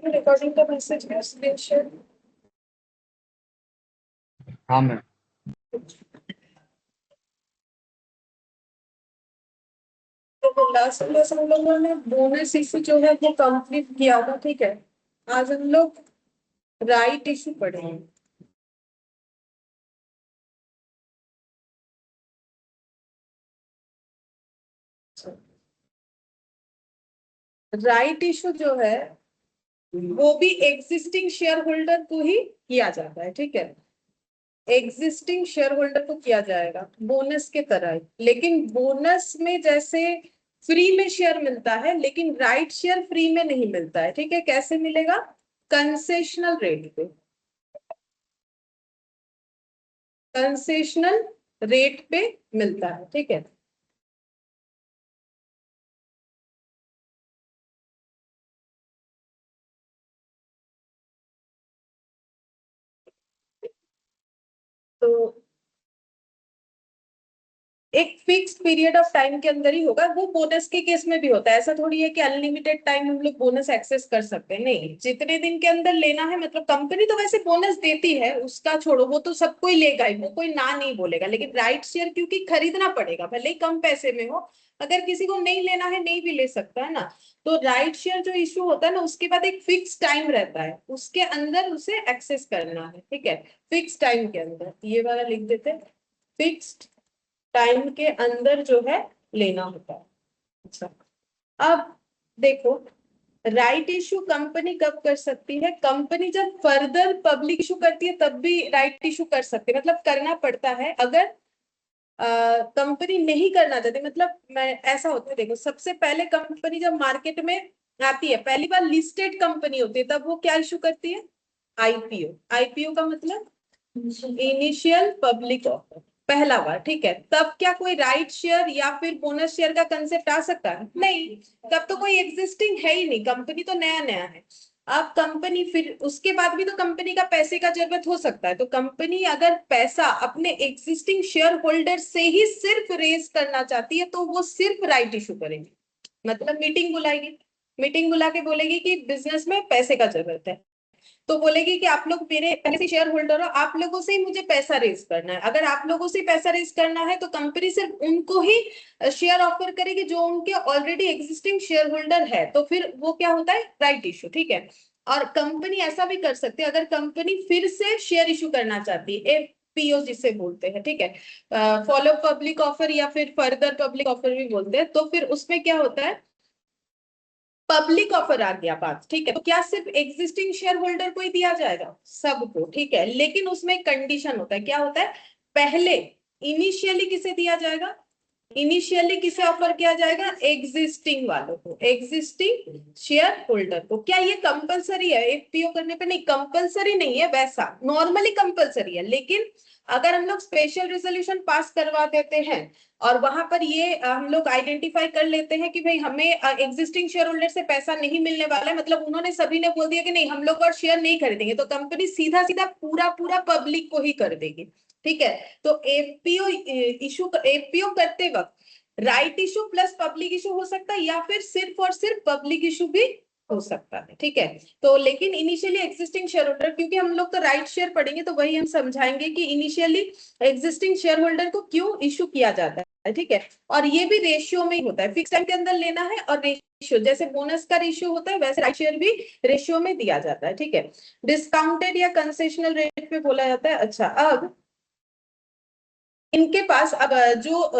Recording का message है screen share. हाँ मैम। तो लास्ट क्लास हम लोगों ने बोनस इशू जो है वो कंप्लीट किया था, ठीक है। आज हम लोग राइट इशू पढ़ेंगे। राइट इशू जो है वो भी एग्जिस्टिंग शेयर होल्डर को ही किया जाता है, ठीक है। एग्जिस्टिंग शेयर होल्डर को किया जाएगा बोनस के तरह ही, लेकिन बोनस में जैसे फ्री में शेयर मिलता है, लेकिन राइट शेयर फ्री में नहीं मिलता है, ठीक है। कैसे मिलेगा? कंसेशनल रेट पे। कंसेशनल रेट पे मिलता है, ठीक है। तो एक फिक्स पीरियड ऑफ टाइम के अंदर ही होगा। वो बोनस के केस में भी होता है, ऐसा थोड़ी है कि अनलिमिटेड टाइम हम लोग बोनस एक्सेस कर सकते हैं, नहीं। जितने दिन के अंदर लेना है, मतलब कंपनी तो वैसे बोनस देती है, उसका छोड़ो, वो तो सब कोई लेगा ही, वो कोई ना नहीं बोलेगा। लेकिन राइट शेयर क्योंकि खरीदना पड़ेगा, भले ही कम पैसे में हो, अगर किसी को नहीं लेना है नहीं भी ले सकता है ना। तो राइट शेयर जो इशू होता है ना, उसके बाद एक फिक्स टाइम रहता है, उसके अंदर उसे एक्सेस करना है, ठीक है। फिक्स टाइम के अंदर, ये वाला लिख देते हैं, फिक्स्ड टाइम के अंदर जो है लेना होता है। अच्छा, अब देखो, राइट इशू कंपनी कब कर सकती है? कंपनी जब फर्दर पब्लिक इशू करती है तब भी राइट इशू कर सकती है, मतलब करना पड़ता है। अगर कंपनी नहीं करना चाहती, मतलब मैं ऐसा होता है, देखो, सबसे पहले कंपनी जब मार्केट में आती है, पहली बार लिस्टेड कंपनी होती है, तब वो क्या इशू करती है? आईपीओ। आईपीओ का मतलब इनिशियल पब्लिक ऑफर, पहला बार, ठीक है। तब क्या कोई राइट शेयर या फिर बोनस शेयर का कंसेप्ट आ सकता है? नहीं। तब तो कोई एग्जिस्टिंग है ही नहीं, कंपनी तो नया नया है। अब कंपनी, फिर उसके बाद भी तो कंपनी का पैसे का जरूरत हो सकता है, तो कंपनी अगर पैसा अपने एग्जिस्टिंग शेयर होल्डर से ही सिर्फ रेज करना चाहती है, तो वो सिर्फ राइट इशू करेगी। मतलब मीटिंग बुलाएगी, मीटिंग बुला के बोलेगी कि बिजनेस में पैसे का जरूरत है, तो बोलेगी कि आप लोग मेरे पहले से शेयर होल्डर हो, आप लोगों से ही मुझे पैसा रेज करना है। अगर आप लोगों से पैसा रेज करना है, तो कंपनी सिर्फ उनको ही शेयर ऑफर करेगी जो उनके ऑलरेडी एग्जिस्टिंग शेयर होल्डर है, तो फिर वो क्या होता है? राइट इशू, ठीक है। और कंपनी ऐसा भी कर सकती है, अगर कंपनी फिर से शेयर इशू करना चाहती है, एफपीओ जिसे बोलते हैं, ठीक है, फॉलो पब्लिक ऑफर या फिर फर्दर पब्लिक ऑफर भी बोलते हैं, तो फिर उसमें क्या होता है? पब्लिक ऑफर आ गया बात, ठीक है। तो क्या सिर्फ एग्जिस्टिंग शेयर होल्डर को ही दिया जाएगा? सबको, ठीक है। लेकिन उसमें एक कंडीशन होता है, क्या होता है? पहले इनिशियली किसे दिया जाएगा? इनिशियली किसे ऑफर किया जाएगा? एग्जिस्टिंग वालों को, एग्जिस्टिंग शेयर होल्डर को। क्या ये कंपलसरी है एफपीओ करने पे? नहीं, कंपलसरी नहीं है, वैसा नॉर्मली कंपलसरी है, लेकिन अगर हम लोग स्पेशल रेजोल्यूशन पास करवा देते हैं और वहां पर ये हम लोग आइडेंटिफाई कर लेते हैं कि भाई हमें एग्जिस्टिंग शेयर होल्डर से पैसा नहीं मिलने वाला है, मतलब उन्होंने सभी ने बोल दिया कि नहीं हम लोग और शेयर नहीं खरीदेंगे, तो कंपनी सीधा सीधा पूरा पूरा पब्लिक को ही कर देगी, ठीक है। तो एफपीओ करते वक्त right issue plus public issue हो सकता है, या फिर सिर्फ और सिर्फ पब्लिक इशू भी हो सकता है, ठीक है। तो लेकिन इनिशियली एग्जिस्टिंग शेयर होल्डर, क्योंकि हम लोग तो राइट शेयर पढ़ेंगे, तो वही हम समझाएंगे कि इनिशियली एग्जिस्टिंग शेयर होल्डर को क्यों इशू किया जाता है, ठीक है। और ये भी रेशियो में ही होता है, फिक्स टाइम के अंदर लेना है, और रेशियो जैसे बोनस का रेशियो होता है, वैसे राइट शेयर भी रेशियो में दिया जाता है, ठीक है। डिस्काउंटेड या कंसेशनल रेट पे बोला जाता है। अच्छा, अब इनके पास अब जो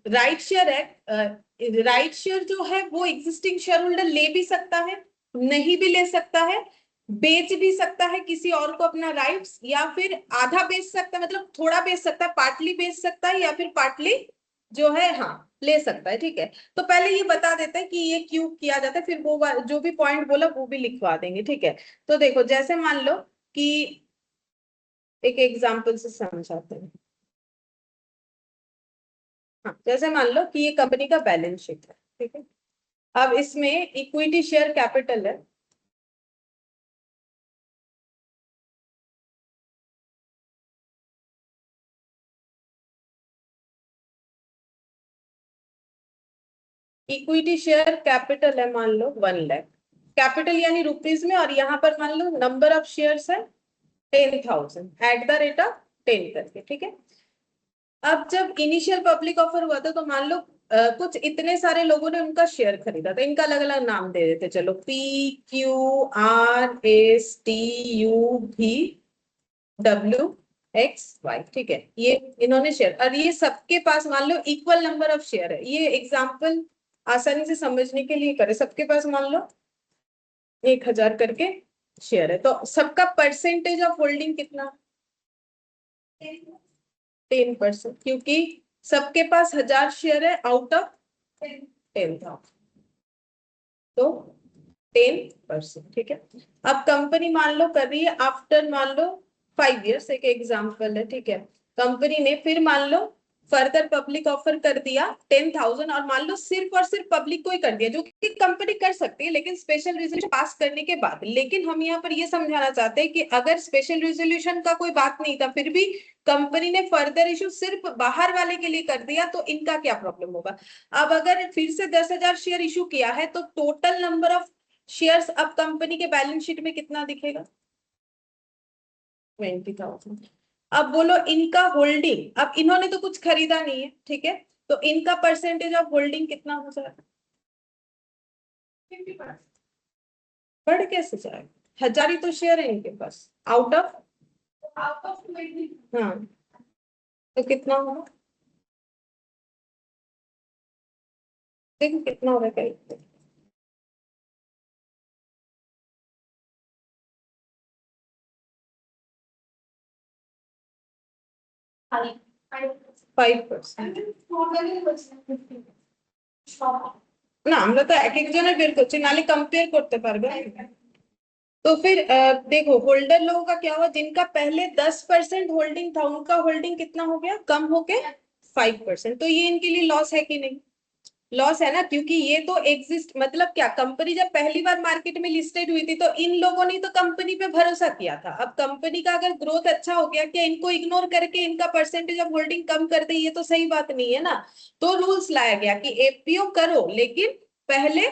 राइट शेयर है, राइट शेयर जो है वो एग्जिस्टिंग शेयर होल्डर ले भी सकता है, नहीं भी ले सकता है, बेच भी सकता है किसी और को अपना राइट्स, या फिर आधा बेच सकता है, मतलब थोड़ा बेच सकता है, पार्टली बेच सकता है, या फिर पार्टली जो है, हाँ, ले सकता है, ठीक है। तो पहले ये बता देते हैं कि ये क्यों किया जाता है, फिर वो जो भी पॉइंट बोला वो भी लिखवा देंगे, ठीक है। तो देखो, जैसे मान लो कि एक एग्जाम्पल से समझाते हैं। हाँ, जैसे मान लो कि ये कंपनी का बैलेंस शीट है, ठीक है। अब इसमें इक्विटी शेयर कैपिटल है, इक्विटी शेयर कैपिटल है मान लो 1 लाख, कैपिटल यानी रुपीज में, और यहाँ पर मान लो नंबर ऑफ शेयर्स है 10,000 एट द रेट ऑफ 10 करके, ठीक है। अब जब इनिशियल पब्लिक ऑफर हुआ था तो मान लो कुछ इतने सारे लोगों ने उनका शेयर खरीदा था, इनका अलग अलग नाम दे देते, चलो PQRSTUVWXY, ठीक है। ये इन्होंने शेयर, और ये सबके पास मान लो इक्वल नंबर ऑफ शेयर है। ये एग्जाम्पल आसानी से समझने के लिए करे, सबके पास मान लो 1,000 करके शेयर है, तो सबका परसेंटेज ऑफ होल्डिंग कितना? 10%, क्योंकि सबके पास 1,000 शेयर है आउट ऑफ 10,000, तो 10%, ठीक है। अब कंपनी मान लो कर रही है आफ्टर मान लो 5 years, एक एग्जाम्पल है, ठीक है। कंपनी ने फिर मान लो फर्दर पब्लिक ऑफर कर दिया 10,000, और मान लो सिर्फ और सिर्फ पब्लिक को ही कर दिया, जो कि कंपनी कर सकती है लेकिन स्पेशल रेजोल्यूशन पास करने के बाद। लेकिन हम यहाँ पर ये समझाना चाहते हैं कि अगर स्पेशल रेजोल्यूशन का कोई बात नहीं था, फिर भी कंपनी ने फर्दर इशू सिर्फ बाहर वाले के लिए कर दिया, तो इनका क्या प्रॉब्लम होगा? अब अगर फिर से 10,000 शेयर इशू किया है, तो टोटल नंबर ऑफ शेयर्स अब कंपनी के बैलेंस शीट में कितना दिखेगा? 20,000। अब बोलो इनका होल्डिंग, अब इन्होंने तो कुछ खरीदा नहीं है, ठीक है, तो इनका परसेंटेज ऑफ होल्डिंग कितना हो जाएगा? 50%। बढ़ कैसे जाएगा? 1,000 ही तो शेयर है इनके पास आउट ऑफ, हाँ, तो कितना होगा? देखो कितना हो रहा है, 5%। না আমরা তো এক একজনের বের করছি, নালে कंपेयर করতে পারবে। तो फिर देखो होल्डर लोगों का क्या हुआ, जिनका पहले 10% होल्डिंग था, उनका होल्डिंग कितना हो गया? कम होके 5%। तो ये इनके लिए लॉस है कि नहीं? लॉस है ना, क्योंकि ये तो एग्जिस्ट, मतलब क्या, कंपनी जब पहली बार मार्केट में लिस्टेड हुई थी तो इन लोगों ने तो कंपनी पे भरोसा किया था। अब कंपनी का अगर ग्रोथ अच्छा हो गया, क्या इनको इग्नोर करके इनका परसेंटेज ऑफ होल्डिंग कम कर दे? ये तो सही बात नहीं है ना। तो रूल्स लाया गया कि एफपीओ करो, लेकिन पहले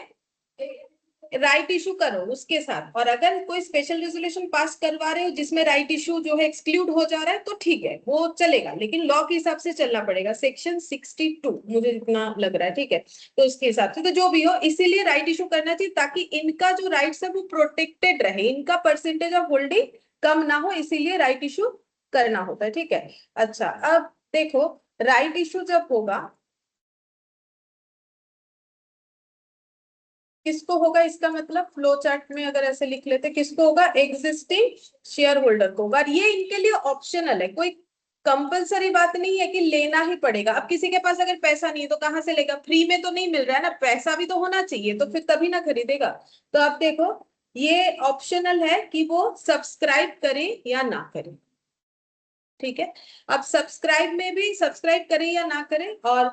राइट इशू करो उसके साथ, और अगर कोई स्पेशल रेजोल्यूशन पास करवा रहे हो जिसमें राइट इशू जो है एक्सक्लूड हो जा रहा है, तो ठीक है, वो चलेगा, लेकिन लॉ के हिसाब से चलना पड़ेगा, सेक्शन 62 मुझे जितना लग रहा है, ठीक है। तो उसके हिसाब से, तो जो भी हो, इसीलिए राइट इशू करना चाहिए ताकि इनका जो राइट्स है वो प्रोटेक्टेड रहे, इनका परसेंटेज ऑफ होल्डिंग कम ना हो, इसीलिए राइट इशू करना होता है, ठीक है। अच्छा, अब देखो राइट इशू जब होगा किसको होगा, इसका मतलब फ्लो चार्ट में अगर ऐसे लिख लेते, किसको होगा? एग्जिस्टिंग शेयर होल्डर को होगा। और ये इनके लिए ऑप्शनल है, कोई कंपलसरी बात नहीं है कि लेना ही पड़ेगा। अब किसी के पास अगर पैसा नहीं है तो कहाँ से लेगा? फ्री में तो नहीं मिल रहा है ना, पैसा भी तो होना चाहिए, तो फिर तभी ना खरीदेगा। तो आप देखो ये ऑप्शनल है कि वो सब्सक्राइब करे या ना करे, ठीक है। अब सब्सक्राइब में भी सब्सक्राइब करे या ना करे, और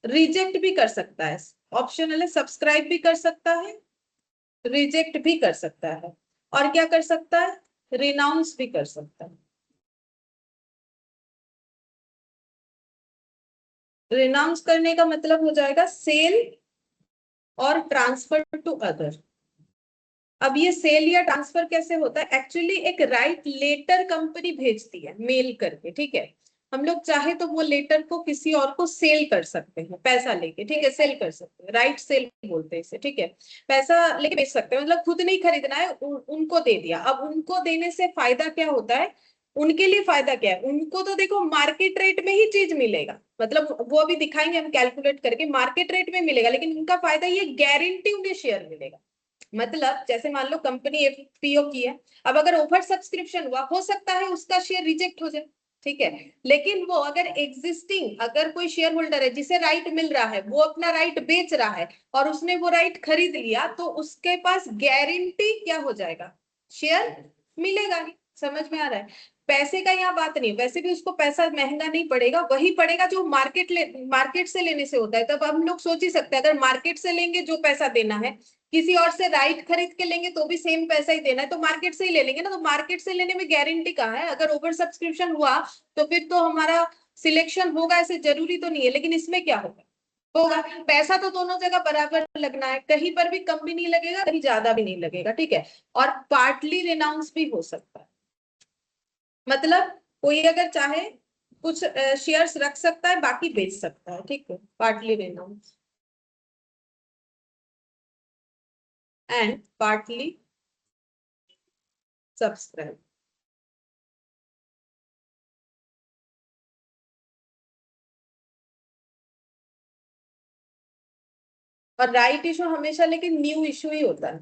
रिजेक्ट भी कर सकता है, ऑप्शनल है, सब्सक्राइब भी कर सकता है, रिजेक्ट भी कर सकता है, और क्या कर सकता है? रिनाउंस भी कर सकता है। रिनाउंस करने का मतलब हो जाएगा सेल और ट्रांसफर टू अदर। अब ये सेल या ट्रांसफर कैसे होता है? एक्चुअली एक राइट लेटर कंपनी भेजती है मेल करके, ठीक है। हम लोग चाहे तो वो लेटर को किसी और को सेल कर सकते हैं पैसा लेके, ठीक है, सेल कर सकते हैं, राइट सेल बोलते हैं इसे, ठीक है। पैसा लेके बेच सकते हैं, मतलब खुद नहीं खरीदना है, उनको दे दिया। अब उनको देने से फायदा क्या होता है? उनके लिए फायदा क्या है? उनको तो देखो मार्केट रेट में ही चीज मिलेगा, मतलब वो अभी दिखाएंगे हम कैलकुलेट करके, मार्केट रेट में मिलेगा, लेकिन उनका फायदा ये गारंटी उन्हें शेयर मिलेगा। मतलब जैसे मान लो कंपनी एफपीओ की है, अब अगर ओवर सब्सक्रिप्शन हुआ, हो सकता है उसका शेयर रिजेक्ट हो जाए, ठीक है, लेकिन वो अगर एग्जिस्टिंग अगर कोई शेयर होल्डर है जिसे राइट मिल रहा है, वो अपना राइट बेच रहा है और उसने वो राइट खरीद लिया, तो उसके पास गारंटी क्या हो जाएगा? शेयर मिलेगा ही। समझ में आ रहा है? पैसे का यहाँ बात नहीं, वैसे भी उसको पैसा महंगा नहीं पड़ेगा, वही पड़ेगा जो मार्केट से लेने से होता है। तब हम लोग सोच ही सकते हैं, अगर मार्केट से लेंगे जो पैसा देना है, किसी और से राइट खरीद के लेंगे तो भी सेम पैसा ही देना है, तो मार्केट से ही ले लेंगे ना। तो मार्केट से लेने में गारंटी कहाँ है? अगर ओवर सब्सक्रिप्शन हुआ तो फिर तो हमारा सिलेक्शन होगा, ऐसे जरूरी तो नहीं है, लेकिन इसमें क्या होगा? होगा। पैसा तो दोनों जगह बराबर लगना है, कहीं पर भी कम भी नहीं लगेगा, कहीं ज्यादा भी नहीं लगेगा, ठीक है। और पार्टली रिनाउंस भी हो सकता है, मतलब कोई अगर चाहे कुछ शेयर्स रख सकता है, बाकी बेच सकता है, ठीक है, partly renounce and partly subscribe. और राइट इशू हमेशा लेकिन न्यू इशू ही होता है,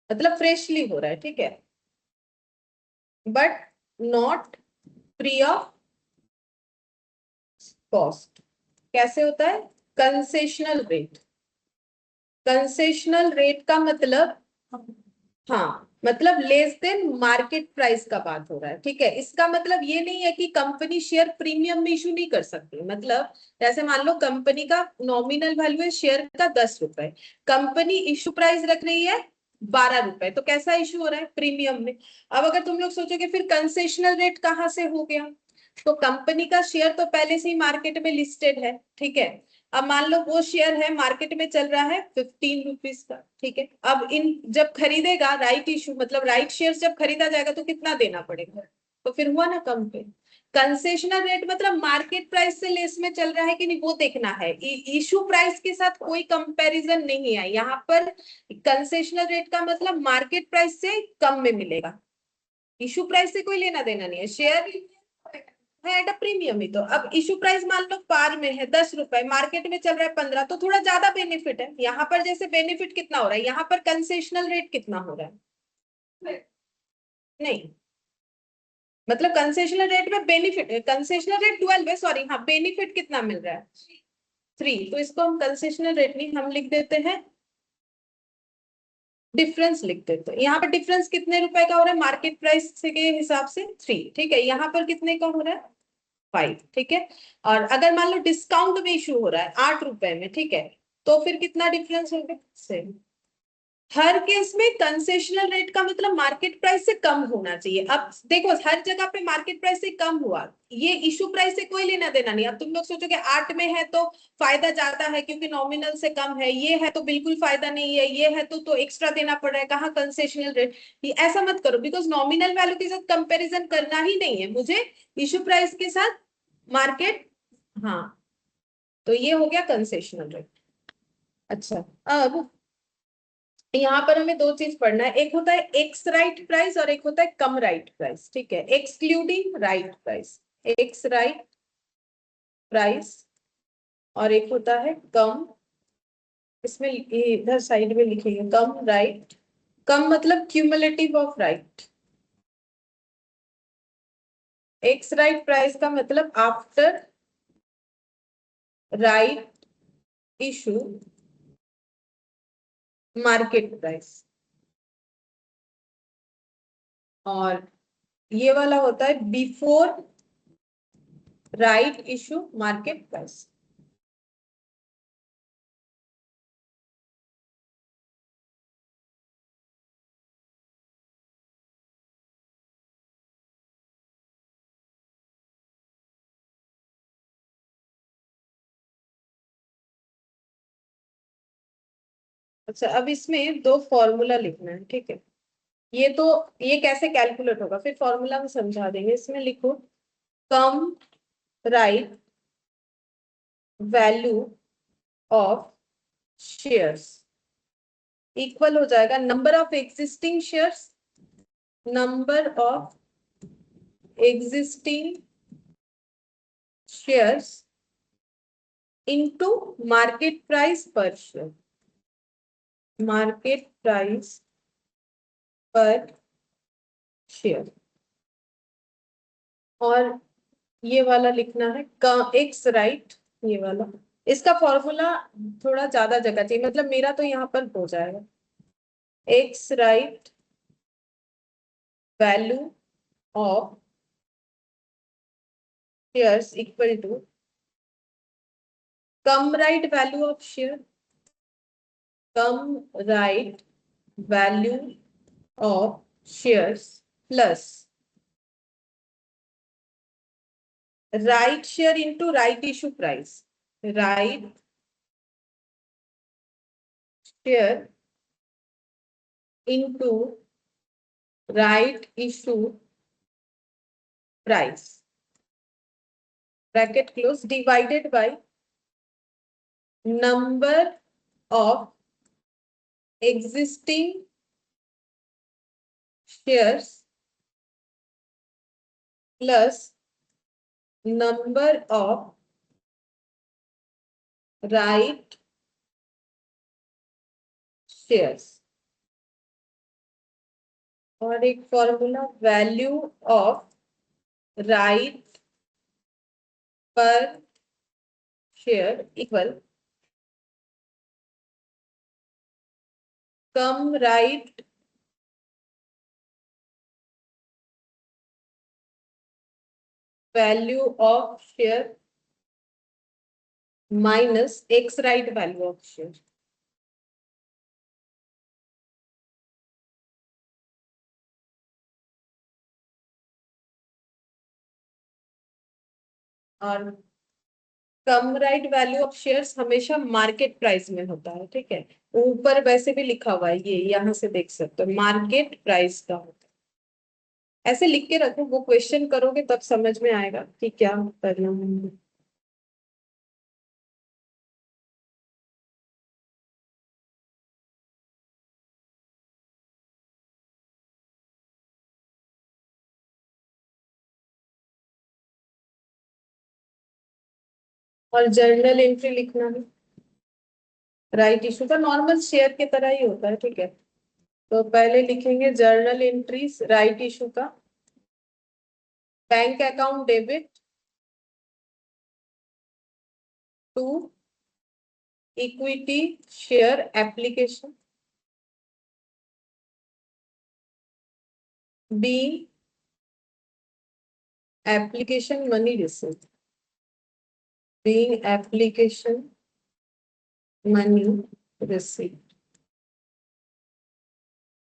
मतलब फ्रेशली हो रहा है, ठीक है, but not free of cost. कैसे होता है? Concessional rate. कंसेशनल रेट का मतलब, हाँ, मतलब लेस देन मार्केट प्राइस का बात हो रहा है, ठीक है। इसका मतलब ये नहीं है कि कंपनी शेयर प्रीमियम में इशू नहीं कर सकती, मतलब जैसे मान लो कंपनी का नॉमिनल वैल्यू है शेयर का 10 रुपए, कंपनी इशू प्राइस रख रही है 12 रुपए, तो कैसा इशू हो रहा है? प्रीमियम में। अब अगर तुम लोग सोचोगे फिर कंसेशनल रेट कहाँ से हो गया, तो कंपनी का शेयर तो पहले से ही मार्केट में लिस्टेड है, ठीक है। अब मान लो वो शेयर है मार्केट में चल रहा है 15 रुपीज का, ठीक है। अब इन जब खरीदेगा राइट इशू, मतलब राइट शेयर जब खरीदा जाएगा तो कितना देना पड़ेगा, तो फिर हुआ ना कम पे। कंसेशनल रेट मतलब मार्केट प्राइस से लेस में चल रहा है कि नहीं वो देखना है, इशू प्राइस के साथ कोई कंपैरिजन नहीं है यहाँ पर। कंसेशनल रेट का मतलब मार्केट प्राइस से कम में मिलेगा, इशू प्राइस से कोई लेना देना नहीं है, शेयर है एट अ प्रीमियम ही। तो अब इशू प्राइस मान लो पार में है 10 रुपए, मार्केट में चल रहा है 15, तो थोड़ा ज्यादा बेनिफिट है यहाँ पर। जैसे बेनिफिट कितना हो रहा है यहाँ पर, कंसेशनल रेट कितना हो रहा है? नहीं, मतलब कंसेशनल रेट में बेनिफिट, कंसेशनल रेट 12 है, सॉरी, हाँ, बेनिफिट कितना मिल रहा है? 3। तो इसको हम कंसेशनल रेट नहीं, हम लिख देते हैं डिफरेंस, लिख देते हैं। यहाँ पर डिफरेंस कितने रुपए का हो रहा है मार्केट प्राइस से के हिसाब से? 3, ठीक है। यहाँ पर कितने का हो रहा है? 5, ठीक है। और अगर मान लो डिस्काउंट में इशू हो रहा है 8 रुपए में, ठीक है, तो फिर कितना डिफरेंस होगा? सेम। हर केस में कंसेशनल रेट का मतलब मार्केट प्राइस से कम होना चाहिए। अब देखो हर जगह पे मार्केट प्राइस से कम हुआ, ये इशू प्राइस से कोई लेना देना नहीं। अब तुम लोग सोचोगे 8 में है तो फायदा ज्यादा है क्योंकि नॉमिनल से कम है, ये है तो बिल्कुल फायदा नहीं है, ये है तो एक्स्ट्रा देना पड़ रहा है, कहाँ कंसेशनल रेट। ये ऐसा मत करो, बिकॉज नॉमिनल वैल्यू के साथ कंपेरिजन करना ही नहीं है मुझे, इशू प्राइस के साथ मार्केट। हाँ, तो ये हो गया कंसेशनल रेट। अच्छा, अब यहाँ पर हमें दो चीज पढ़ना है, एक होता है एक्स राइट प्राइस और एक होता है कम राइट प्राइस, ठीक है, excluding right price. X right price और एक होता है कम, इसमें इधर साइड में लिखेंगे कम राइट। कम मतलब cumulative of right. X right price का मतलब after right issue market price, और ये वाला होता है before right issue market price. अच्छा, अब इसमें दो फॉर्मूला लिखना है, ठीक है। ये तो, ये कैसे कैलकुलेट होगा फिर फॉर्मूला में समझा देंगे। इसमें लिखो cum right value of shares equal हो जाएगा number of existing shares, number of existing shares into market price per share, market price per share. और ये वाला लिखना है एक्स राइट, ये वाला, इसका फॉर्मूला थोड़ा ज्यादा जगह चाहिए, मतलब मेरा तो यहाँ पर हो जाएगा ex right value of shares equal to cum right value of share, cum right value of shares plus right share into right issue price. Right share into right issue price bracket close divided by number of existing shares plus number of right shares और एक formula value of right per share equal cum right value of share minus ex right value of share. और cum right value of shares हमेशा market price में होता है, ठीक है। ऊपर वैसे भी लिखा हुआ है, ये यहाँ से देख सकते हो मार्केट प्राइस का होता है। ऐसे लिख के रखो, वो क्वेश्चन करोगे तब समझ में आएगा कि क्या करना है। और जर्नल एंट्री लिखना है राइट इशू का, नॉर्मल शेयर की तरह ही होता है, ठीक है। तो पहले लिखेंगे जर्नल एंट्रीज राइट इशू का, bank account debit to equity share application be application money receive being application money receipt।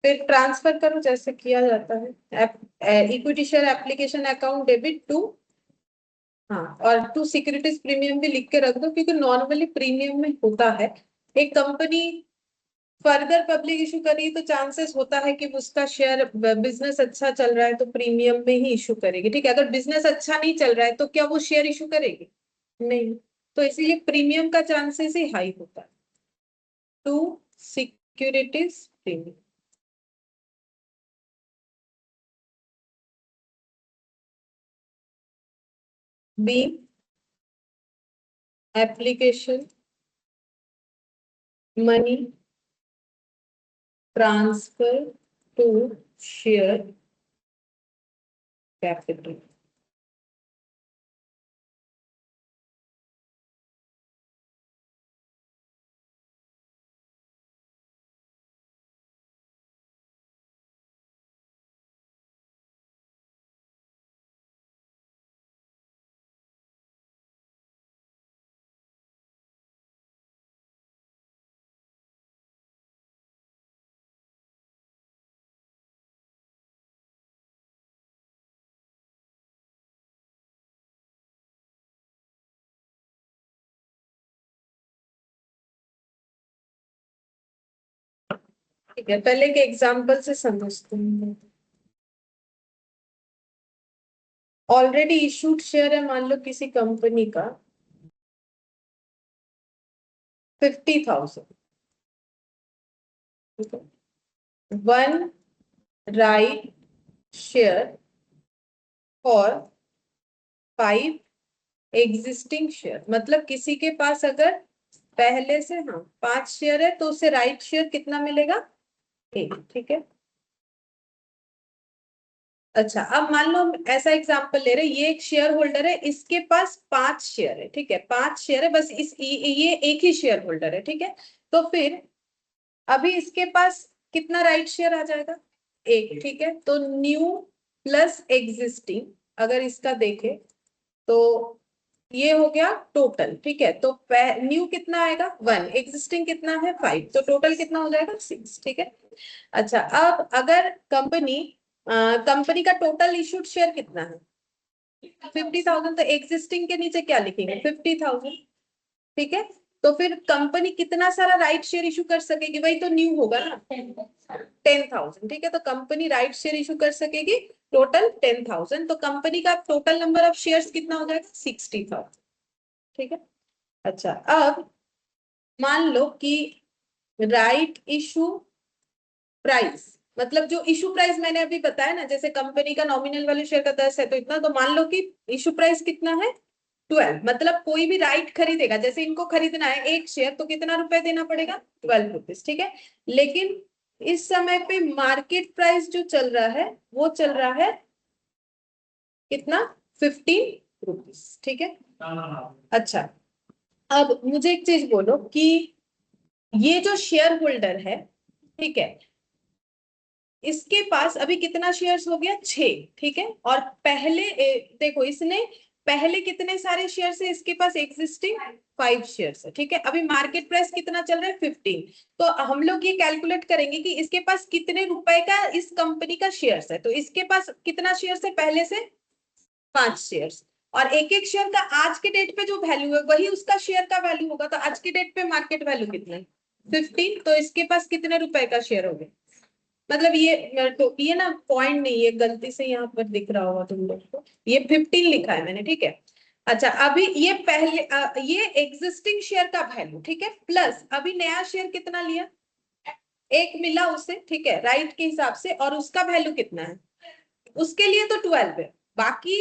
फिर ट्रांसफर करो जैसे किया जाता है, equity share application account debit to, हाँ, और टू सिक्योरिटीज प्रीमियम भी लिख के रख दो क्योंकि नॉर्मली प्रीमियम में होता है। एक कंपनी फर्दर पब्लिक इशू करी तो चांसेस होता है कि उसका शेयर, बिजनेस अच्छा चल रहा है तो प्रीमियम में ही इशू करेगी, ठीक है। अगर बिजनेस अच्छा नहीं चल रहा है तो क्या वो शेयर इशू करेगी? नहीं। तो इसीलिए प्रीमियम का चांसेस ही हाई होता है। To securities premium be application money transfer to share capital. ठीक है, पहले के एग्जांपल से समझते हैं। ऑलरेडी इशूड शेयर है, मान लो किसी कंपनी का 50,000, ठीक है। One right share for 5 existing share, मतलब किसी के पास अगर पहले से, हाँ, 5 शेयर है तो उसे राइट शेयर कितना मिलेगा? 1, ठीक है। अच्छा, अब मान लो हम ऐसा एग्जांपल ले रहे हैं, ये एक शेयर होल्डर है, इसके पास 5 शेयर है, ठीक है। 5 शेयर है, बस ये एक ही शेयर होल्डर है, ठीक है। तो फिर अभी इसके पास कितना राइट शेयर आ जाएगा? 1, ठीक है। तो न्यू प्लस एग्जिस्टिंग अगर इसका देखे तो ये हो गया टोटल, ठीक है। तो न्यू कितना आएगा? 1, एग्जिस्टिंग कितना है? 5, तो टोटल कितना हो जाएगा? 6, ठीक है। अच्छा, अब अगर कंपनी का टोटल इशूड शेयर कितना है? 50,000, तो एग्जिस्टिंग के नीचे क्या लिखेंगे? 50,000, ठीक है। तो फिर कंपनी कितना सारा राइट शेयर इशू कर सकेगी, वही तो न्यू होगा ना, 10,000। ठीक है, तो कंपनी राइट शेयर इशू कर सकेगी टोटल 10,000। तो कंपनी का टोटल नंबर ऑफ शेयर्स कितना हो जाएगा, 60,000। ठीक है। अच्छा, अब मान लो कि राइट इशू प्राइस, मतलब जो इशू प्राइस मैंने अभी बताया ना, जैसे कंपनी का नॉमिनल वैल्यू शेयर का 10 है तो इतना, तो मान लो कि इशू प्राइस कितना है, 12। मतलब कोई भी राइट खरीदेगा, जैसे इनको खरीदना है एक शेयर, तो कितना रुपए देना पड़ेगा, 12 रुपीज। ठीक है। लेकिन इस समय पे मार्केट प्राइस जो चल रहा है वो चल रहा है कितना, 15 रुपीज। ठीक है। अच्छा, अब मुझे एक चीज बोलो कि ये जो शेयर होल्डर है, ठीक है, इसके पास अभी कितना शेयर्स हो गया, 6। ठीक है। और पहले देखो, इसने पहले कितने सारे शेयर्स है इसके पास, एग्जिस्टिंग 5 शेयर्स है। ठीक है। अभी मार्केट प्राइस कितना चल रहा है, 15। तो हम लोग ये कैलकुलेट करेंगे कि इसके पास कितने रुपए का इस कंपनी का शेयर्स है। तो इसके पास कितना शेयर्स है, पहले से 5 शेयर्स। और एक एक शेयर का आज के डेट पे जो वैल्यू है वही उसका शेयर का वैल्यू होगा। तो आज के डेट पे मार्केट वैल्यू कितना है, 15। तो इसके पास कितने रुपए का शेयर हो गया, मतलब ये तो ये ना पॉइंट नहीं, ये गलती से यहाँ पर दिख रहा होगा तुम लोग को, ये 15 लिखा है मैंने। ठीक है। अच्छा, अभी ये पहले ये एग्जिस्टिंग शेयर का वैल्यू, ठीक है, प्लस अभी नया शेयर कितना लिया, एक मिला उसे, ठीक है, राइट के हिसाब से, और उसका वैल्यू कितना है, उसके लिए तो 12 है, बाकी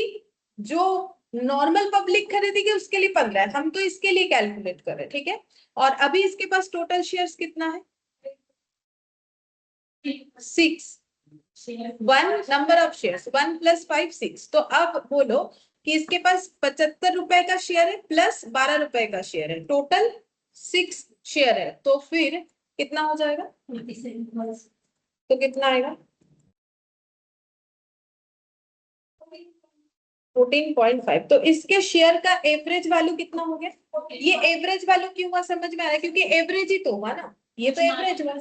जो नॉर्मल पब्लिक खरीदेगी उसके लिए 15 है। हम तो इसके लिए कैलकुलेट कर रहे हैं। ठीक है। और अभी इसके पास टोटल शेयर्स कितना है, 6। 1 नंबर ऑफ शेयर्स, 1 + 5 6। तो अब बोलो कि इसके पास 75 रुपए का शेयर है प्लस 12 रुपए का शेयर है, टोटल 6 शेयर है। तो फिर कितना हो जाएगा, तो कितना आएगा, 14.5। तो इसके शेयर का एवरेज वैल्यू कितना हो गया, ये एवरेज वैल्यू क्यों हुआ समझ में आ रहा है, क्योंकि एवरेज ही तो हुआ ना, ये तो एवरेज हुआ,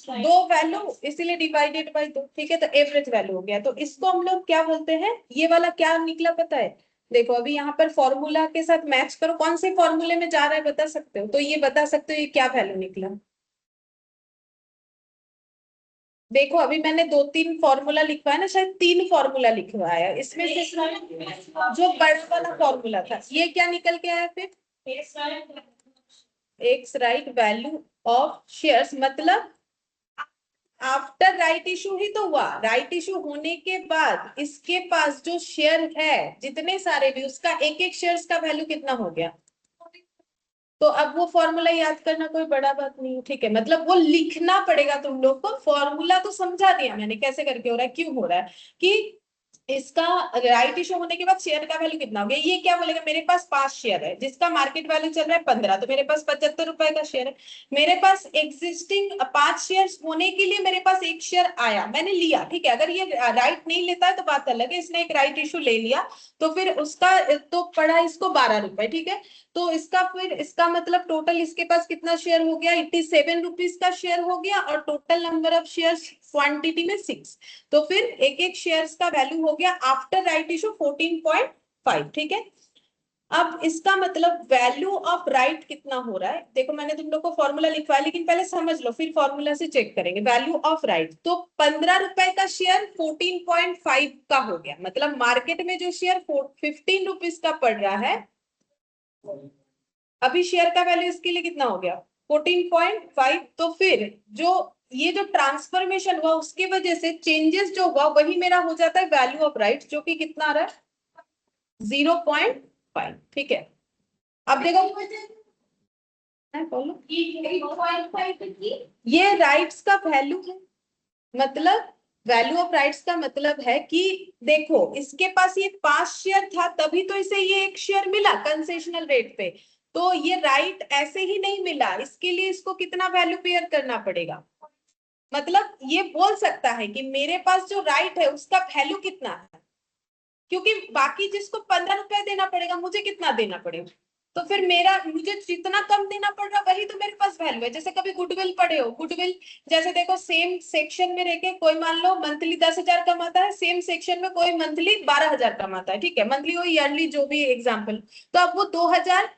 दो वैल्यू इसीलिए डिवाइडेड बाय 2। ठीक है, तो एवरेज वैल्यू हो गया। तो इसको हम लोग क्या बोलते हैं, ये वाला क्या निकला पता है, देखो अभी यहाँ पर फॉर्मूला के साथ मैच करो, कौन से फॉर्मूले में जा रहा है बता सकते हो, तो ये बता सकते हो ये क्या वैल्यू निकला। देखो अभी मैंने 2-3 फॉर्मूला लिखवाया ना, शायद 3 फॉर्मूला लिखवाया, इसमें से जो बड़ा वाला फॉर्मूला था ये क्या निकल के आया फिर, x right value of shares, मतलब आफ्टर राइट इशू ही तो हुआ, राइट इशू होने के बाद इसके पास जो शेयर है जितने सारे भी, उसका एक एक शेयर्स का वैल्यू कितना हो गया। तो अब वो फॉर्मूला याद करना कोई बड़ा बात नहीं है। ठीक है, मतलब वो लिखना पड़ेगा तुम लोग को, फॉर्मूला तो समझा दिया मैंने कैसे करके हो रहा है, क्यों हो रहा है, कि इसका राइट इशू होने के बाद शेयर का वैल्यू कितना हो गया। ये क्या बोलेगा, मेरे पास 5 शेयर है जिसका मार्केट वैल्यू चल रहा है 15, तो मेरे पास 75 रुपए का शेयर है। मेरे पास एग्जिस्टिंग 5 शेयर होने के लिए मेरे पास एक शेयर आया, मैंने लिया। ठीक है, अगर ये राइट नहीं लेता है तो बात अलग है, इसने एक राइट इशू ले लिया, तो फिर उसका तो पड़ा इसको 12 रुपए। ठीक है, तो इसका फिर इसका मतलब टोटल इसके पास कितना शेयर हो गया, 87 रुपीज का शेयर हो गया, और total number of share quantity में 6। तो फिर एक एक शेयर्स का वैल्यू हो गया आफ्टर राइट इशू 14.5। ठीक है। अब इसका मतलब वैल्यू ऑफ राइट कितना हो रहा है, देखो मैंने तुम लोग को फॉर्मूला लिखवाया, लेकिन पहले समझ लो फिर फॉर्मूला से चेक करेंगे। वैल्यू ऑफ राइट, तो 15 रुपए का शेयर 14.5 का हो गया, मतलब मार्केट में जो शेयर 15 रुपीज का पड़ रहा है, अभी शेयर का वैल्यू इसके लिए कितना हो गया, 14.5। तो फिर जो ये जो ट्रांसफॉर्मेशन हुआ उसकी वजह से चेंजेस जो हुआ वही मेरा हो जाता है वैल्यू ऑफ राइट, जो कि कितना आ रहा है, 0.5। ठीक है। अब देखो, बोलो, ये राइट्स का वैल्यू है, मतलब वैल्यू ऑफ राइट्स का मतलब है कि देखो इसके पास ये 5 शेयर था तभी तो इसे ये एक शेयर मिला कंसेशनल रेट पे, तो ये राइट ऐसे ही नहीं मिला, इसके लिए इसको कितना वैल्यू पेयर करना पड़ेगा, मतलब ये बोल सकता है कि मेरे पास जो राइट है उसका वैल्यू कितना है, क्योंकि बाकी जिसको 15 रुपए देना पड़ेगा मुझे कितना देना पड़ेगा, तो फिर मेरा मुझे जितना कम देना पड़ रहा वही तो मेरे पास वैल्यू है। जैसे कभी गुडविल पढ़े हो, गुडविल जैसे देखो सेम सेक्शन में रहके कोई मान लो मंथली 10,000 कमाता है, सेम सेक्शन में कोई मंथली 12,000 कमाता है, ठीक है, मंथली हो ईयरली जो भी एग्जाम्पल, तो अब वो 2,000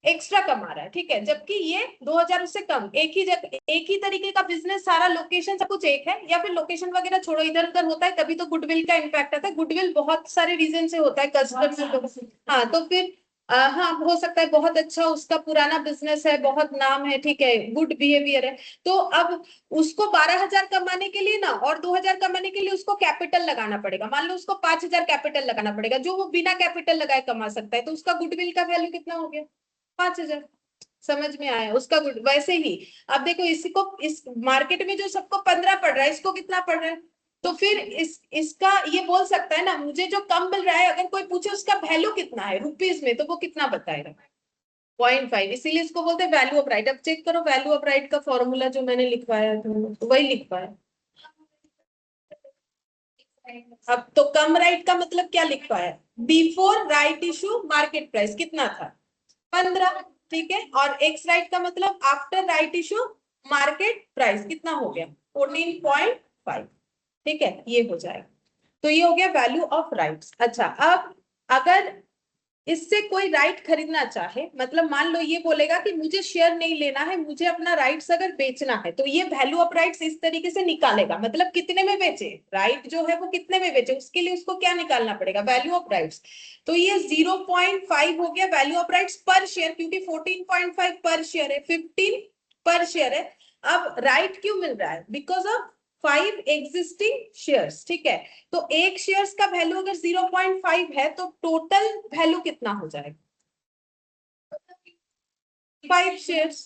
एक्स्ट्रा कमा रहा है, ठीक है, जबकि ये 2000 उससे कम, एक ही जगह एक ही तरीके का बिजनेस, सारा लोकेशन सब कुछ एक है, या फिर लोकेशन वगैरह छोड़ो इधर उधर होता है तभी तो गुडविल का इम्पैक्ट आता है। गुडविल बहुत सारे रीजन से होता है, कस्टमर, हाँ तो फिर हाँ हो सकता है बहुत अच्छा उसका पुराना बिजनेस है, बहुत नाम है, ठीक है, गुड बिहेवियर है, तो अब उसको 12,000 कमाने के लिए ना और 2,000 कमाने के लिए उसको कैपिटल लगाना पड़ेगा। मान लो उसको 5,000 कैपिटल लगाना पड़ेगा, जो वो बिना कैपिटल लगाए कमा सकता है, तो उसका गुडविल का वैल्यू कितना हो गया? 5,000। समझ में आया उसका गुड। वैसे ही अब देखो इसको, इस मार्केट में जो सबको 15 पड़ रहा है, इसको कितना पड़ रहा है? तो फिर इसका ये बोल सकता है ना, मुझे जो कम मिल रहा है, अगर कोई पूछे उसका वैल्यू कितना है रुपीज में, तो वो कितना बताएगा? 0.5। इसीलिए इसको बोलते हैं वैल्यू ऑफ राइट। अब चेक करो वैल्यू ऑफ राइट का फॉर्मूला जो मैंने लिखवाया था, तो वही लिखवाया। अब तो कम राइट का मतलब क्या लिख पाया? Before right issue market price कितना था? 15। ठीक है, और एक्स राइट का मतलब after right issue market price कितना हो गया? 14.5। ठीक है, ये हो जाएगा। तो ये हो गया वैल्यू ऑफ राइट्स। अच्छा, अब अगर इससे कोई राइट खरीदना चाहे, मतलब मान लो ये बोलेगा कि मुझे शेयर नहीं लेना है, मुझे अपना राइट्स अगर बेचना है, तो ये वैल्यू ऑफ राइट्स इस तरीके से निकालेगा, मतलब कितने में बेचे, राइट जो है वो कितने में बेचे, उसके लिए उसको क्या निकालना पड़ेगा? Value of rights. तो ये 0.5 हो गया वैल्यू ऑफ राइट्स पर शेयर, क्योंकि 14.5 पर शेयर है, 15 पर शेयर है। अब राइट क्यों मिल रहा है? Because of 5 existing shares. ठीक है, तो एक शेयर्स का वैल्यू अगर 0.5 है, तो टोटल वैल्यू कितना हो जाएगा? 5 शेयर्स।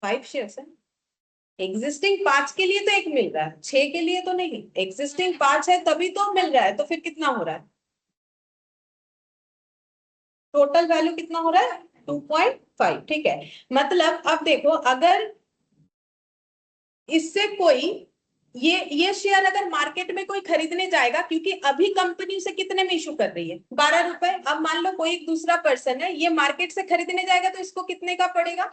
5 शेयर्स है, एग्जिस्टिंग 5 के लिए तो एक मिल रहा है, 6 के लिए तो नहीं। एग्जिस्टिंग 5 है तभी तो मिल रहा है, तो फिर कितना हो रहा है? टोटल वैल्यू कितना हो रहा है? 2.5। ठीक है, मतलब अब देखो, अगर इससे कोई ये शेयर अगर मार्केट में कोई खरीदने जाएगा, क्योंकि अभी कंपनी उसे कितने में इशू कर रही है? 12 रुपए। अब मान लो कोई एक दूसरा पर्सन है, ये मार्केट से खरीदने जाएगा, तो इसको कितने का पड़ेगा?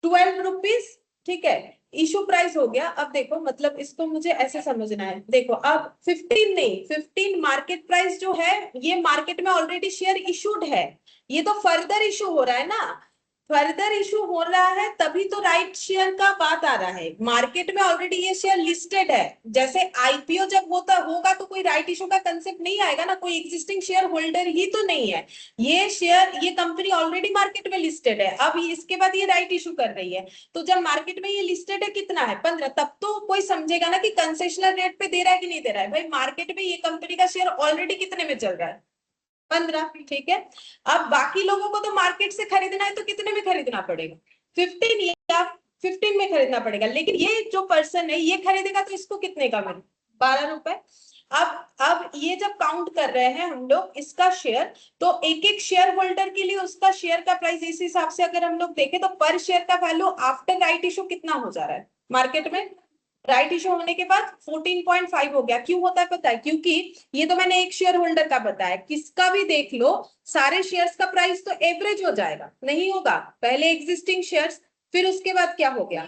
12 रुपीज। ठीक है, इशू प्राइस हो गया। अब देखो, मतलब इसको मुझे ऐसे समझना है, देखो अब 15 नहीं, 15 मार्केट प्राइस जो है, ये मार्केट में ऑलरेडी शेयर इशूड है, ये तो फर्दर इशू हो रहा है ना, फर्दर इशू हो रहा है, तभी तो राइट शेयर का बात आ रहा है। मार्केट में ऑलरेडी ये शेयर लिस्टेड है, जैसे आईपीओ जब होता होगा तो कोई राइट इशू का कंसेप्ट नहीं आएगा ना, कोई एग्जिस्टिंग शेयर होल्डर ही तो नहीं है, ये शेयर, ये कंपनी ऑलरेडी मार्केट में लिस्टेड है, अब इसके बाद ये राइट इशू कर रही है, तो जब मार्केट में ये लिस्टेड है कितना है? 15, तब तो कोई समझेगा ना कि कंसेशनल रेट पे दे रहा है कि नहीं दे रहा है। भाई मार्केट में ये कंपनी का शेयर ऑलरेडी कितने में चल रहा है? 15। ठीक है, अब बाकी लोगों को तो मार्केट से खरीदना है, तो कितने में खरीदना पड़ेगा? 15 या 15 में खरीदना पड़ेगा, लेकिन ये जो पर्सन है ये खरीदेगा, तो इसको कितने का मिले? 12 रुपए। अब ये जब काउंट कर रहे हैं हम लोग इसका शेयर, तो एक एक शेयर होल्डर के लिए उसका शेयर का प्राइस, इस हिसाब से अगर हम लोग देखें, तो पर शेयर का वैल्यू आफ्टर राइट इशू कितना हो जा रहा है मार्केट में? राइट इशू होने के बाद 14.5 हो गया। क्यों होता है पता है? क्योंकि ये तो मैंने एक शेयर होल्डर का बताया, किसका भी देख लो, सारे शेयर्स का प्राइस तो एवरेज हो जाएगा, नहीं होगा? पहले एग्जिस्टिंग शेयर्स, फिर उसके बाद क्या हो गया?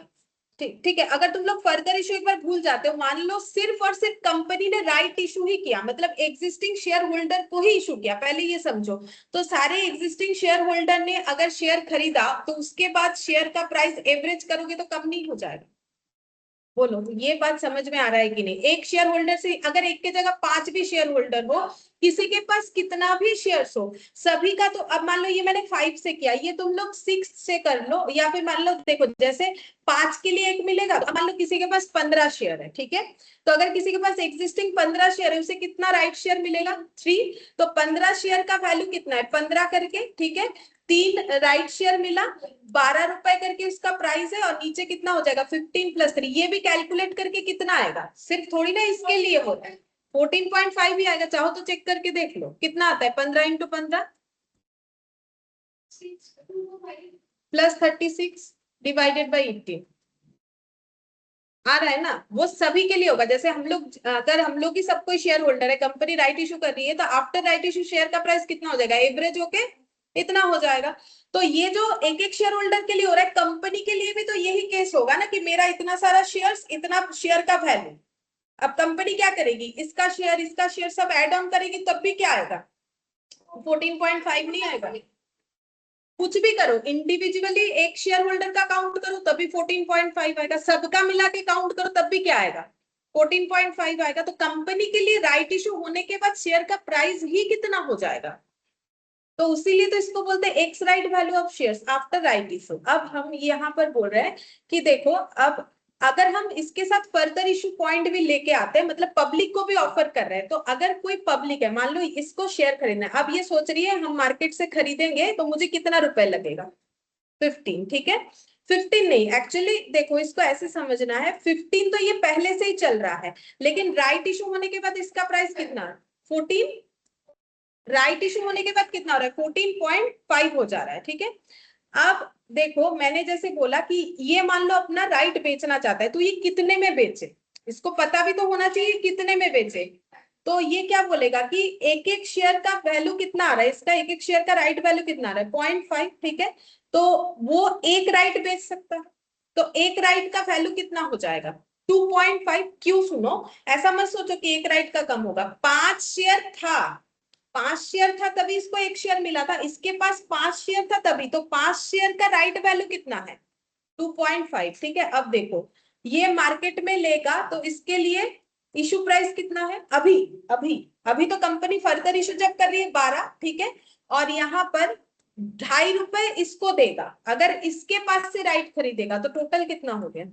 ठीक, ठीक है, अगर तुम लोग फर्दर इशू एक बार भूल जाते हो, मान लो सिर्फ और सिर्फ कंपनी ने राइट इशू ही किया, मतलब एग्जिस्टिंग शेयर होल्डर को ही इशू किया, पहले ये समझो, तो सारे एग्जिस्टिंग शेयर होल्डर ने अगर शेयर खरीदा, तो उसके बाद शेयर का प्राइस एवरेज करोगे तो कम नहीं हो जाएगा? बोलो, ये बात समझ में आ रहा है कि नहीं? एक शेयर होल्डर से अगर एक के जगह 5 भी शेयर होल्डर हो, किसी के पास कितना भी शेयर्स हो, सभी का, तो अब मान लो ये मैंने 5 से किया, ये तुम लोग 6 से कर लो, या फिर मान लो देखो, जैसे 5 के लिए एक मिलेगा, तो मान लो किसी के पास 15 शेयर है, ठीक है, तो अगर किसी के पास एग्जिस्टिंग 15 शेयर है, उसे कितना राइट शेयर मिलेगा? 3। तो 15 शेयर का वैल्यू कितना है? 15 करके, ठीक है, 3 राइट शेयर मिला, 12 रुपए करके उसका प्राइस है, और नीचे कितना हो जाएगा? 15 + 3। ये भी कैलकुलेट करके कितना आएगा? सिर्फ थोड़ी ना इसके लिए होता है, 14.5 ही आएगा, चाहो तो चेक करके देख लो कितना आता है। 15 × 15 +36 /18 आ रहा है ना? वो सभी के लिए होगा। जैसे हम लोग, अगर हम लोग ही सब कोई शेयर होल्डर है, कंपनी राइट इशू कर रही है, तो आफ्टर राइट इशू शेयर का प्राइस कितना हो जाएगा? एवरेज होके इतना हो जाएगा। तो ये जो एक एक शेयर होल्डर के लिए हो रहा है, कंपनी के लिए भी तो यही केस होगा ना, कि मेरा इतना सारा शेयर्स, इतना शेयर का वैल्यू। अब कंपनी क्या करेगी? इसका शेयर सब एड ऑन करेगी, तब भी क्या आएगा? 14.5 नहीं आएगा? कुछ भी करो, इंडिविजुअली एक शेयर होल्डर का काउंट करो तभी 14.5 आएगा, सबका मिला के काउंट करो तब भी क्या आएगा 14.5 आएगा। तो कंपनी के लिए राइट इशू होने के बाद शेयर का प्राइस ही कितना हो जाएगा। तो उसीलिए तो इसको बोलते हैं x right value of shares after right issue. अब हम यहाँ पर बोल रहे हैं कि देखो, अब अगर हम इसके साथ फर्दर इशू पॉइंट भी लेके आते हैं, मतलब पब्लिक को भी ऑफर कर रहे हैं, तो अगर कोई पब्लिक है, मान लो इसको शेयर खरीदना है, अब ये सोच रही है हम मार्केट से खरीदेंगे तो मुझे कितना रुपए लगेगा 15, ठीक है। 15 नहीं, एक्चुअली देखो इसको ऐसे समझना है, 15 तो ये पहले से ही चल रहा है, लेकिन राइट इशू होने के बाद इसका प्राइस कितना 14, राइट इशू होने के बाद कितना हो रहा है 14.5 हो जा रहा है, ठीक है। अब देखो मैंने जैसे बोला कि ये मान लो अपना राइट बेचना चाहता है, तो ये कितने में बेचे, इसको पता भी तो होना चाहिए कितने में बेचे। तो ये क्या बोलेगा कि एक एक शेयर का वैल्यू कितना आ रहा है, इसका एक एक शेयर का राइट वैल्यू कितना आ रहा है 0.5, ठीक है। तो वो एक राइट बेच सकता है, तो एक राइट का वैल्यू कितना हो जाएगा 2.5। क्यों, सुनो, ऐसा मत सोचो कि एक राइट का कम होगा, 5 शेयर था, 5 शेयर था तभी इसको एक शेयर मिला था, इसके पास 5 शेयर था तभी, तो 5 शेयर का राइट वैल्यू कितना है 2.5, ठीक है। अब देखो ये मार्केट में लेगा तो इसके लिए इशू प्राइस कितना है अभी, अभी अभी तो कंपनी फर्दर इशू जब कर रही है 12, ठीक है, और यहाँ पर 2.5 रुपए इसको देगा, अगर इसके पास से राइट खरीदेगा तो टोटल कितना हो गया।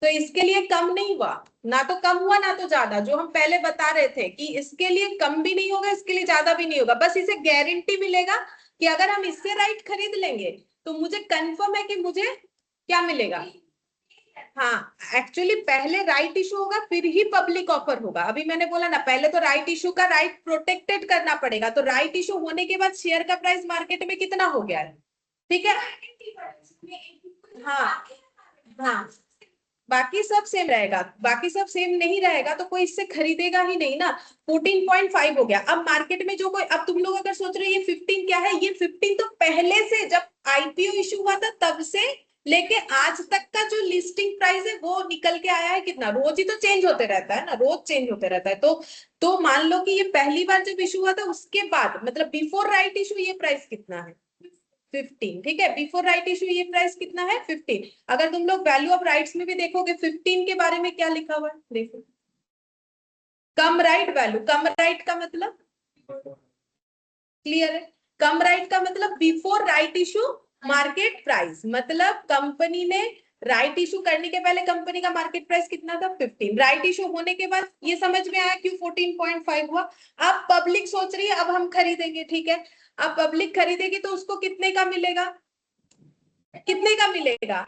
तो इसके लिए कम नहीं हुआ, ना तो कम हुआ ना तो ज्यादा, जो हम पहले बता रहे थे कि इसके लिए कम भी नहीं होगा इसके लिए ज्यादा भी नहीं होगा, बस इसे गारंटी मिलेगा कि अगर हम इससे राइट खरीद लेंगे तो मुझे कंफर्म है कि मुझे क्या मिलेगा। हाँ, एक्चुअली पहले राइट इशू होगा फिर ही पब्लिक ऑफर होगा, अभी मैंने बोला ना पहले तो राइट इशू का राइट प्रोटेक्टेड करना पड़ेगा, तो राइट इशू होने के बाद शेयर का प्राइस मार्केट में कितना हो गया है, ठीक है। हाँ, हाँ, बाकी सब सेम रहेगा, बाकी सब सेम नहीं रहेगा तो कोई इससे खरीदेगा ही नहीं ना। 14.5 हो गया, अब मार्केट में जो कोई, अब तुम लोग अगर सोच रहे हो ये 15 क्या है, ये 15 तो पहले से जब आईपीओ इशू हुआ था तब से लेके आज तक का जो लिस्टिंग प्राइस है वो निकल के आया है, कितना, रोज ही तो चेंज होते रहता है ना, रोज चेंज होते रहता है। तो मान लो कि ये पहली बार जब इशू हुआ था उसके बाद, मतलब बिफोर राइट इशू ये प्राइस कितना है 15, ठीक है, बिफोर राइट इशू ये प्राइस कितना है 15। अगर तुम लोग वैल्यू ऑफ राइट्स में भी देखोगे 15 के बारे में क्या लिखा हुआ है, देखो, कम राइट वैल्यू, कम राइट का मतलब क्लियर है, कम राइट का मतलब before right issue market price, मतलब कंपनी ने राइट इशू करने के पहले कंपनी का मार्केट प्राइस कितना था 15, राइट इशू होने के बाद ये समझ में आया क्यों 14.5 हुआ। अब पब्लिक सोच रही है अब हम खरीदेंगे, ठीक है, अब पब्लिक खरीदेगी तो उसको कितने का मिलेगा, कितने का मिलेगा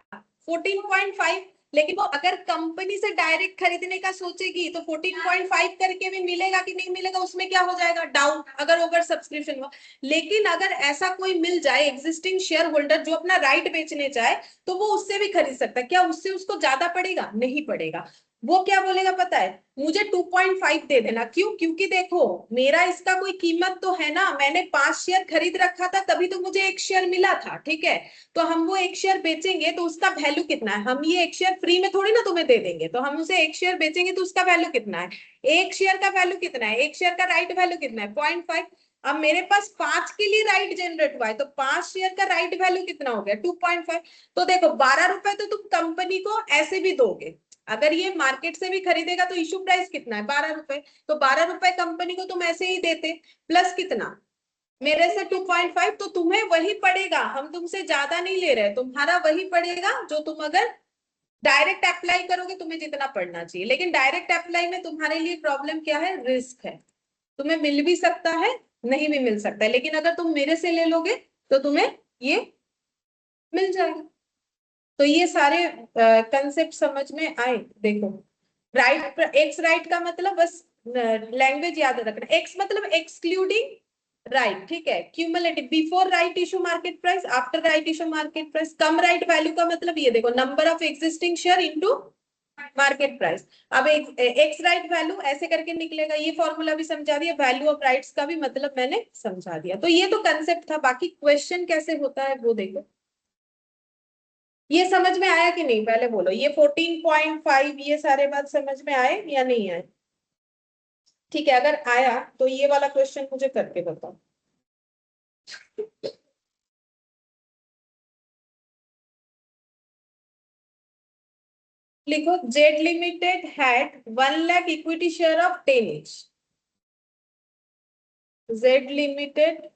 14.5, लेकिन वो अगर कंपनी से डायरेक्ट खरीदने का सोचेगी तो 14.5 करके भी मिलेगा कि नहीं मिलेगा, उसमें क्या हो जाएगा डाउट, अगर ओवर सब्सक्रिप्शन हुआ। लेकिन अगर ऐसा कोई मिल जाए एग्जिस्टिंग शेयर होल्डर जो अपना राइट बेचने चाहे तो वो उससे भी खरीद सकता है, क्या उससे उसको ज्यादा पड़ेगा, नहीं पड़ेगा। वो क्या बोलेगा पता है, मुझे 2.5 दे देना, क्यों, क्योंकि देखो मेरा इसका कोई कीमत तो है ना, मैंने 5 शेयर खरीद रखा था तभी तो मुझे एक शेयर मिला था, ठीक है। तो हम वो एक शेयर बेचेंगे तो उसका वैल्यू कितना है, हम ये एक शेयर फ्री में थोड़ी ना तुम्हें दे देंगे, तो हम उसे एक शेयर बेचेंगे तो उसका वैल्यू कितना है, एक शेयर का वैल्यू कितना है, एक शेयर का राइट वैल्यू कितना है 0.5। अब मेरे पास 5 के लिए राइट जनरेट हुआ है तो 5 शेयर का राइट वैल्यू कितना हो गया 2.5। तो देखो 12 रुपए तो तुम कंपनी को ऐसे भी दोगे, अगर ये मार्केट से भी खरीदेगा तो इशू प्राइस कितना है 12 रुपए, तो 12 रुपए कंपनी को तुम ऐसे ही देते, प्लस कितना मेरे से 2.5, तो तुम्हें वही पड़ेगा, हम तुमसे ज्यादा नहीं ले रहे, तुम्हारा वही पड़ेगा जो तुम अगर डायरेक्ट अप्लाई करोगे तुम्हें जितना पड़ना चाहिए। लेकिन डायरेक्ट अप्लाई में तुम्हारे लिए प्रॉब्लम क्या है, रिस्क है, तुम्हें मिल भी सकता है नहीं भी मिल सकता है, लेकिन अगर तुम मेरे से ले लोगे तो तुम्हें ये मिल जाएगा। तो ये सारे कंसेप्ट समझ में आए, देखो राइट, एक्स राइट का मतलब बस लैंग्वेज याद रखना, एक्स मतलब एक्सक्लूडिंग राइट, ठीक है, cumulative before right issue market price after right issue market price. Cum right value का मतलब ये देखो number of existing share into market price. अब एक एक्स राइट वैल्यू ऐसे करके निकलेगा, ये फॉर्मूला भी समझा दिया, वैल्यू ऑफ राइट्स का भी मतलब मैंने समझा दिया। तो ये तो कंसेप्ट था, बाकी क्वेश्चन कैसे होता है वो देखो। ये समझ में आया कि नहीं, पहले बोलो, ये 14.5 ये सारे बात समझ में आए या नहीं आए। ठीक है, अगर आया तो ये वाला क्वेश्चन मुझे करके बताओ। लिखो Z limited had 1 lakh equity share of 10 each. Z limited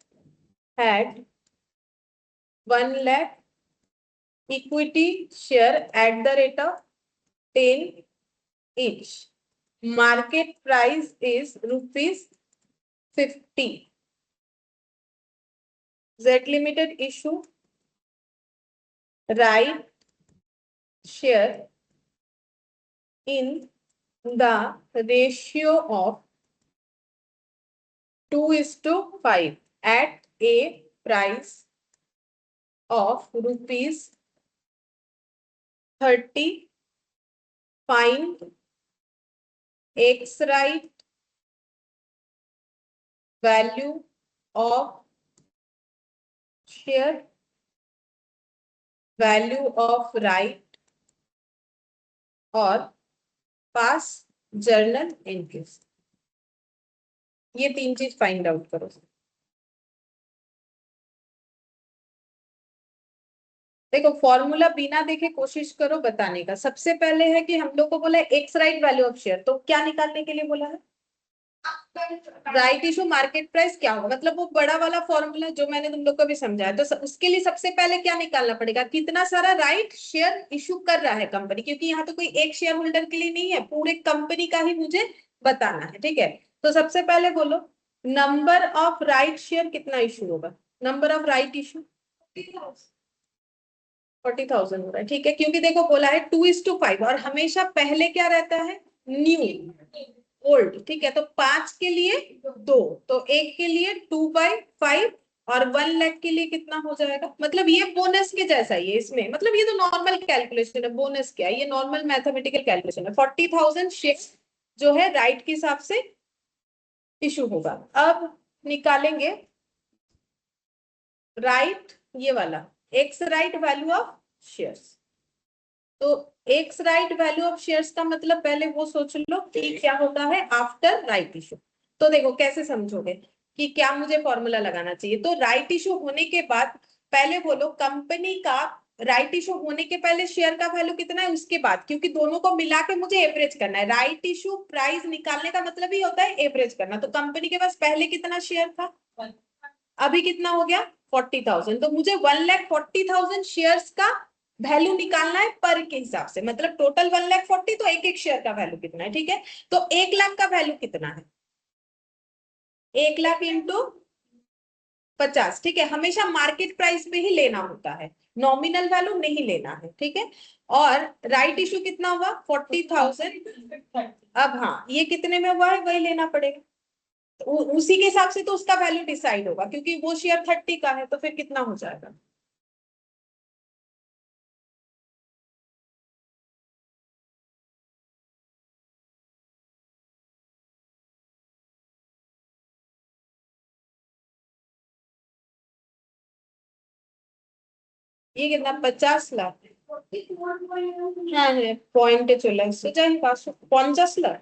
had 1 lakh equity share at the rate of 10 each. Market price is rupees 50. Z Limited issue right share in the ratio of 2:5 at a price of rupees 30. Find X right value of share, value of right और पास journal entries. ये 3 चीज find out करो. देखो formula बिना देखे कोशिश करो बताने का. सबसे पहले है कि हम लोग को बोला है x right value of share, तो क्या निकालने के लिए बोला है? राइट इशू मार्केट प्राइस क्या होगा, मतलब वो बड़ा वाला फॉर्मूला जो मैंने तुम लोग को भी समझाया. तो उसके लिए सबसे पहले क्या निकालना पड़ेगा? कितना सारा राइट शेयर इशू कर रहा है कंपनी, क्योंकि यहाँ तो कोई एक शेयर होल्डर के लिए नहीं है, पूरे कंपनी का ही मुझे बताना है. ठीक है, तो सबसे पहले बोलो नंबर ऑफ राइट शेयर कितना इशू होगा. नंबर ऑफ राइट इशू 40,000 हो रहा है. ठीक है, क्योंकि देखो बोला है 2:5 और हमेशा पहले क्या रहता है? New old. ठीक है, तो 5 के लिए 2, तो 1 के लिए 2/5 और 1 लाख के लिए कितना हो जाएगा? मतलब ये बोनस के जैसा ही है इसमें, मतलब ये तो नॉर्मल कैलकुलेशन है. बोनस क्या है? ये नॉर्मल मैथमेटिकल कैलकुलेशन है. 40,000 शेयर जो है राइट के हिसाब से इशू होगा. अब निकालेंगे राइट, ये वाला ex right value of shares. तो ex right value of shares का मतलब पहले वो सोच लो कि क्या होता है आफ्टर राइट इशू. तो देखो कैसे समझोगे कि क्या मुझे फॉर्मूला लगाना चाहिए. तो राइट इशू होने के बाद पहले बोलो कंपनी का राइट इशू होने के पहले शेयर का वैल्यू कितना है, उसके बाद, क्योंकि दोनों को मिला के मुझे एवरेज करना है. राइट इशू प्राइस निकालने का मतलब ही होता है एवरेज करना. तो कंपनी के पास पहले कितना शेयर था, अभी कितना हो गया? 40,000. तो मुझे 1,40,000 शेयर्स का वैल्यू निकालना है पर के हिसाब से, मतलब टोटल 1,40,000, तो एक एक शेयर का वैल्यू कितना है. ठीक है, तो 1 लाख का वैल्यू कितना है? 1 लाख इंटू 50. ठीक है, हमेशा मार्केट प्राइस पे ही लेना होता है, नॉमिनल वैल्यू नहीं लेना है. ठीक है, और राइट इशू कितना हुआ? 40,000. अब हाँ, ये कितने में हुआ है वही लेना पड़ेगा. तो उसी के हिसाब से तो उसका वैल्यू डिसाइड होगा, क्योंकि वो शेयर 30 का है, तो फिर कितना हो जाएगा? ये कितना? 50 लाख. হ্যাঁ হ্যাঁ পয়েন্টে চলে আসছে, যাই 550 লাখ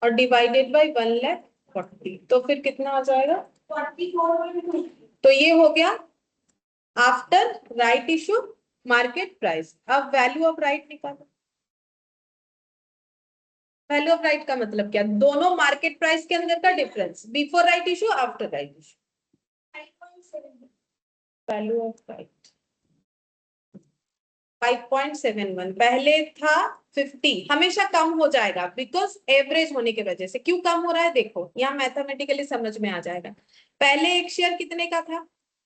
और डिवाइडेड बाय 1,40,000, तो फिर कितना आ जाएगा? तो ये हो गया after right issue market price. अब वैल्यू ऑफ राइट निकालो. वैल्यू ऑफ राइट का मतलब क्या? दोनों मार्केट प्राइस के अंदर का difference, before right issue after right issue. Value of right 5.71, पहले था 50. हमेशा कम हो जाएगा बिकॉज एवरेज होने की वजह से. क्यों कम हो रहा है देखो, यहाँ मैथमेटिकली समझ में आ जाएगा. पहले एक शेयर कितने का था?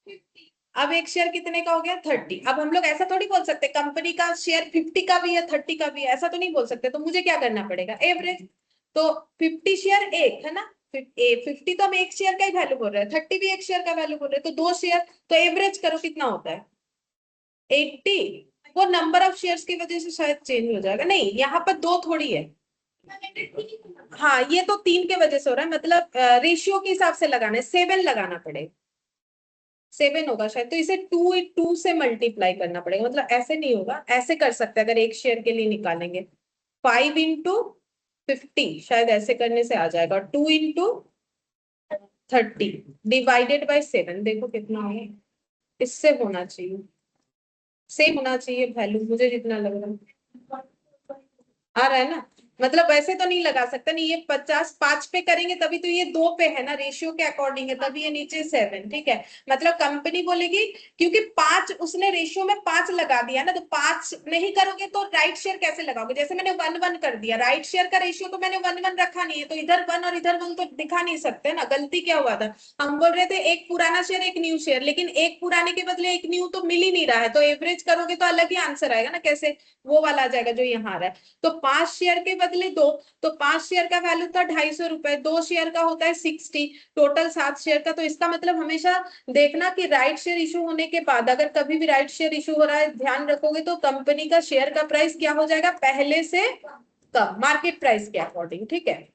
50. अब एक शेयर कितने का हो गया? 30. अब हम लोग ऐसा थोड़ी बोल सकते कंपनी का शेयर 50 का भी है 30 का भी है, ऐसा तो नहीं बोल सकते. तो मुझे क्या करना पड़ेगा? एवरेज. तो 50 शेयर एक है ना, 50 तो हम एक शेयर का ही वैल्यू बोल रहे हैं, 30 भी एक शेयर का वैल्यू बोल रहे हैं, तो 2 शेयर. तो एवरेज करो कितना होता है? 80. वो नंबर ऑफ शेयर्स की वजह से शायद चेंज हो जाएगा. नहीं, यहाँ पर 2 थोड़ी है. हाँ, ये तो 3 के वजह से हो रहा है, मतलब रेशियो के हिसाब से लगाना है. 7 लगाना पड़ेगा. 7 होगा शायद, तो इसे 2 से मल्टीप्लाई करना पड़ेगा. मतलब ऐसे नहीं होगा, ऐसे कर सकते हैं अगर एक शेयर के लिए निकालेंगे. 5 into 50 शायद ऐसे करने से आ जाएगा. 2 into 30 डिवाइडेड बाय 7, देखो कितना होगा. इससे होना चाहिए. सेम होना चाहिए वैल्यू, मुझे जितना लग रहा है आ रहा है ना। मतलब वैसे तो नहीं लगा सकता, नहीं ये 50 5 पे करेंगे तभी तो ये 2 पे है ना, रेशियो के अकॉर्डिंग है, तभी ये नीचे 7, ठीक है। मतलब कंपनी बोलेगी क्योंकि 5 उसने रेशियो में 5 लगा दिया ना, तो 5 नहीं करोगे तो राइट शेयर कैसे लगाओगे, जैसे मैंने 1 1 कर दिया, राइट शेयर का रेशियो तो मैंने 1 1 रखा नहीं है, तो इधर 1 और इधर 1 तो दिखा नहीं सकते ना, गलती क्या हुआ था। हम बोल रहे थे एक पुराना शेयर एक न्यू शेयर, लेकिन एक पुराने के बदले एक न्यू तो मिल ही नहीं रहा है, तो एवरेज करोगे तो अलग ही आंसर आएगा ना, कैसे वो वाला आ जाएगा जो यहाँ आ रहा है। तो 5 शेयर के बदले 2, तो 5 शेयर का वैल्यू था 250 रुपए, 2 शेयर का होता है 60, टोटल 7 शेयर का। तो इसका मतलब हमेशा देखना कि राइट शेयर इशू होने के बाद अगर कभी भी राइट शेयर इशू हो रहा है, ध्यान रखोगे तो कंपनी का शेयर का प्राइस क्या हो जाएगा, पहले से कम, मार्केट प्राइस के अकॉर्डिंग, ठीक है।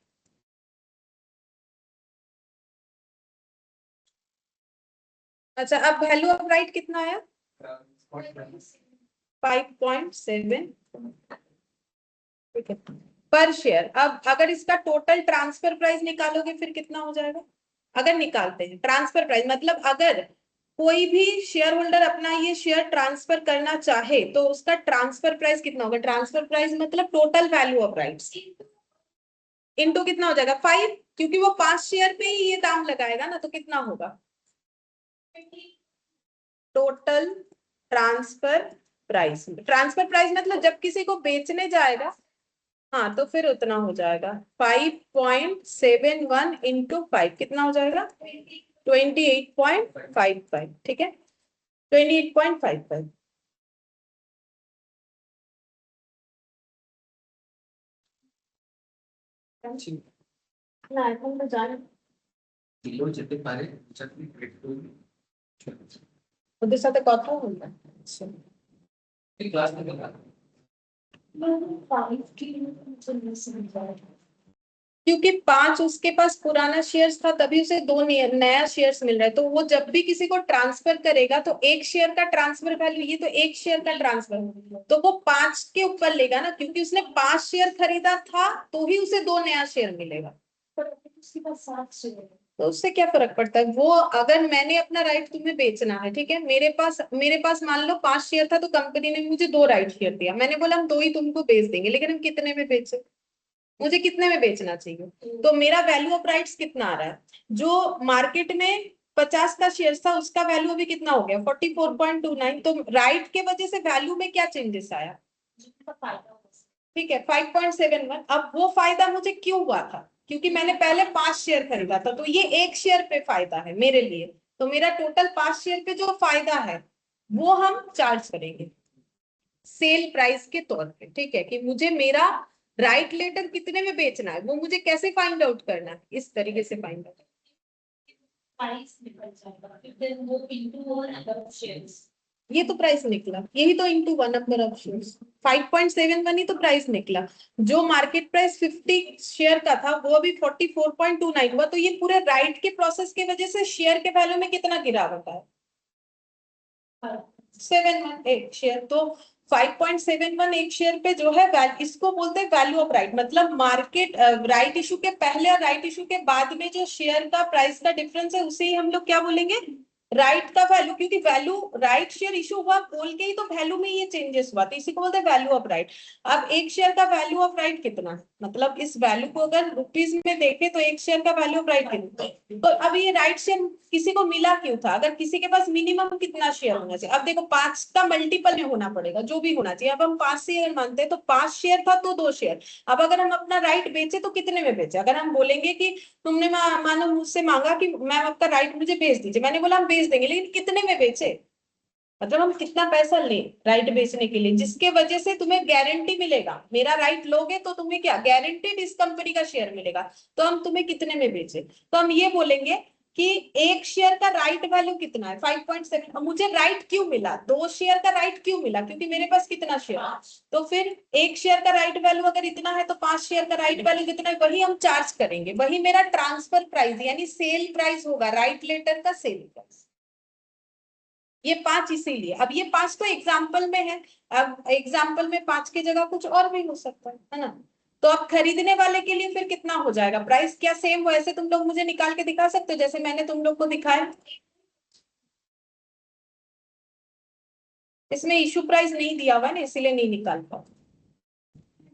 अच्छा, अब वैल्यू ऑफ राइट कितना आया, 5.7, ठीक है, पर शेयर। अब अगर इसका टोटल ट्रांसफर प्राइस निकालोगे फिर कितना हो जाएगा, अगर निकालते हैं ट्रांसफर प्राइस, मतलब अगर कोई भी शेयर होल्डर अपना ये शेयर ट्रांसफर करना चाहे तो उसका ट्रांसफर प्राइस कितना होगा, ट्रांसफर प्राइस मतलब total value of rights into कितना हो जाएगा 5, क्योंकि वो 5 शेयर पे ही ये दाम लगाएगा ना, तो कितना होगा total transfer price. Transfer price मतलब जब किसी को बेचने जाएगा, हाँ तो फिर उतना हो जाएगा 5.71 इंटू 5 कितना हो जाएगा 28.55, ठीक है, 28.55। না এখন তো জানি দিলেও যেতে পারে চাকরি পেট করবে ওদের সাথে কথা হলো আচ্ছা। এই ক্লাস থেকে না क्योंकि 5 उसके पास पुराना शेयर्स था तभी उसे 2 नया शेयर्स मिल रहा है, तो वो जब भी किसी को ट्रांसफर करेगा तो एक शेयर का ट्रांसफर वैल्यू, ये तो एक शेयर का ट्रांसफर, तो वो 5 के ऊपर लेगा ना, क्योंकि उसने 5 शेयर खरीदा था तो ही उसे 2 नया शेयर मिलेगा। उसके पास 7 शेयर है तो उससे क्या फर्क पड़ता है, वो अगर मैंने अपना राइट तुम्हें बेचना है, ठीक है, मेरे पास मान लो 5 शेयर था, तो कंपनी ने मुझे 2 राइट शेयर दिया, मैंने बोला हम 2 ही तुमको बेच देंगे, लेकिन हम कितने में बेचे, मुझे कितने में बेचना चाहिए, तो मेरा वैल्यू ऑफ राइट्स कितना आ रहा है, जो मार्केट में 50 का शेयर था उसका वैल्यू अभी कितना हो गया 44.29, तो राइट के वजह से वैल्यू में क्या चेंजेस आया, ठीक है 5.71। अब वो फायदा मुझे क्यों हुआ था, क्योंकि मैंने पहले 5 शेयर खरीदा था, तो ये एक शेयर पे फायदा है मेरे लिए, तो मेरा टोटल 5 शेयर पे जो फायदा है वो हम चार्ज करेंगे सेल प्राइस के तौर पे, ठीक है, कि मुझे मेरा राइट लेटर कितने में बेचना है वो मुझे कैसे फाइंड आउट करना है, इस तरीके से फाइंड आउट, प्राइस निकल जाएगा फिर देन वो इनटू नंबर ऑफ शेयर्स, ये तो प्राइस निकला, यही तो इनटू 1 नंबर ऑफ शेयर्स, 5.71 ही तो प्राइस निकला, जो मार्केट प्राइस 50 शेयर का था वो अभी 44.29 हुआ, तो ये पूरे राइट के प्रोसेस की वजह से शेयर के वैल्यू में कितना गिरावट है 7 एक शेयर, तो 5.71 एक शेयर पे जो है इसको बोलते हैं वैल्यू ऑफ राइट, मतलब मार्केट राइट इशू के पहले और राइट इशू के बाद में जो शेयर का प्राइस का डिफरेंस है उसे ही हम लोग क्या बोलेंगे राइट का वैल्यू, क्योंकि वैल्यू राइट शेयर इशू हुआ बोल के ही तो वैल्यू में ये चेंजेस हुआ, तो इसी को बोलते हैं वैल्यू ऑफ राइट। अब एक शेयर का वैल्यू ऑफ राइट कितना है, मतलब इस वैल्यू को अगर रुपीज में देखे तो एक शेयर का वैल्यू ऑफ राइट कितना है, तो अब ये राइट शेयर किसी को मिला क्यों था, अगर किसी के पास मिनिमम कितना शेयर होना चाहिए, अब देखो 5 का मल्टीपल में होना पड़ेगा जो भी होना चाहिए, अब हम 5 से अगर मानते हैं तो 5 शेयर था तो 2 शेयर, अब अगर हम अपना राइट बेचे तो कितने में बेचे, अगर हम बोलेंगे कि तुमने मानो मुझसे मांगा कि मैम आपका राइट मुझे बेच दीजिए, मैंने बोला हम बेच देंगे, लेकिन कितने में बेचे, मतलब हम कितना पैसा लें राइट बेचने के लिए, जिसके वजह से तुम्हें गारंटी मिलेगा, मेरा राइट लोगे तो तुम्हें क्या गारंटीड इस कंपनी का शेयर मिलेगा, तो हम तुम्हें कितने में बेचे, तो हम ये बोलेंगे कि एक शेयर का राइट वैल्यू कितना है 5.7, मुझे राइट क्यों मिला, 2 शेयर का राइट क्यों मिला, क्योंकि मेरे पास कितना शेयर, तो फिर एक शेयर का राइट वैल्यू अगर इतना है तो 5 शेयर का राइट वैल्यू कितना है वही हम चार्ज करेंगे, वही मेरा ट्रांसफर प्राइस यानी सेल प्राइस होगा, राइट लेटर का सेल प्राइस, ये 5 इसीलिए, अब ये 5 तो एग्जाम्पल में है, अब एग्जाम्पल में 5 की जगह कुछ और भी हो सकता है ना, तो अब खरीदने वाले के लिए फिर कितना हो जाएगा प्राइस, क्या सेम हो, ऐसे तुम लोग मुझे निकाल के दिखा सकते हो जैसे मैंने तुम लोग को दिखाया। इसमें इशू प्राइस नहीं दिया हुआ है ना, इसीलिए नहीं निकाल पाओ।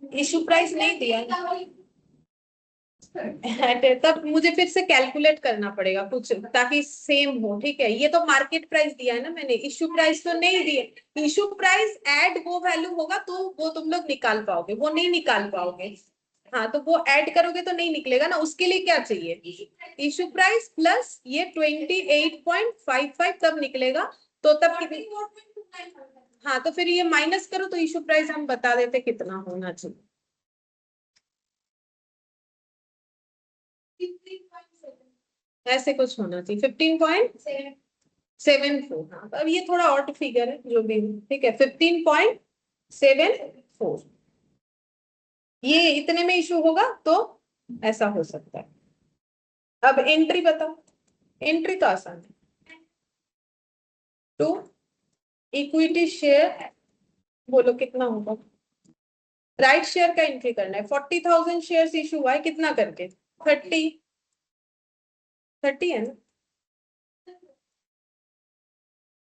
इशू प्राइस नहीं दिया है तब मुझे फिर से कैलकुलेट करना पड़ेगा कुछ, ताकि सेम हो। ठीक है, ये तो मार्केट प्राइस दिया है ना मैंने, इशू प्राइस तो नहीं दिया। इशू प्राइस ऐड वो वैल्यू होगा तो वो तुम लोग निकाल पाओगे, वो नहीं निकाल पाओगे। हाँ, तो वो ऐड करोगे तो नहीं निकलेगा ना, उसके लिए क्या चाहिए? इशू प्राइस प्लस ये 28.55 तब निकलेगा। तो तब कितनी? हाँ, तो फिर ये माइनस करो तो इशू प्राइस हम बता देते कितना होना चाहिए। 15.7 ऐसे कुछ होना चाहिए, 15.74। हाँ, अब ये थोड़ा ऑड फिगर है जो भी हो, ठीक है, 15.74। ये इतने में इशू होगा तो ऐसा हो सकता है। अब एंट्री बताओ। एंट्री तो आसान है। टू इक्विटी शेयर, बोलो कितना होगा? राइट शेयर का एंट्री करना है। 40,000 शेयर इशू हुआ है, कितना करके? 30। 30 है ना?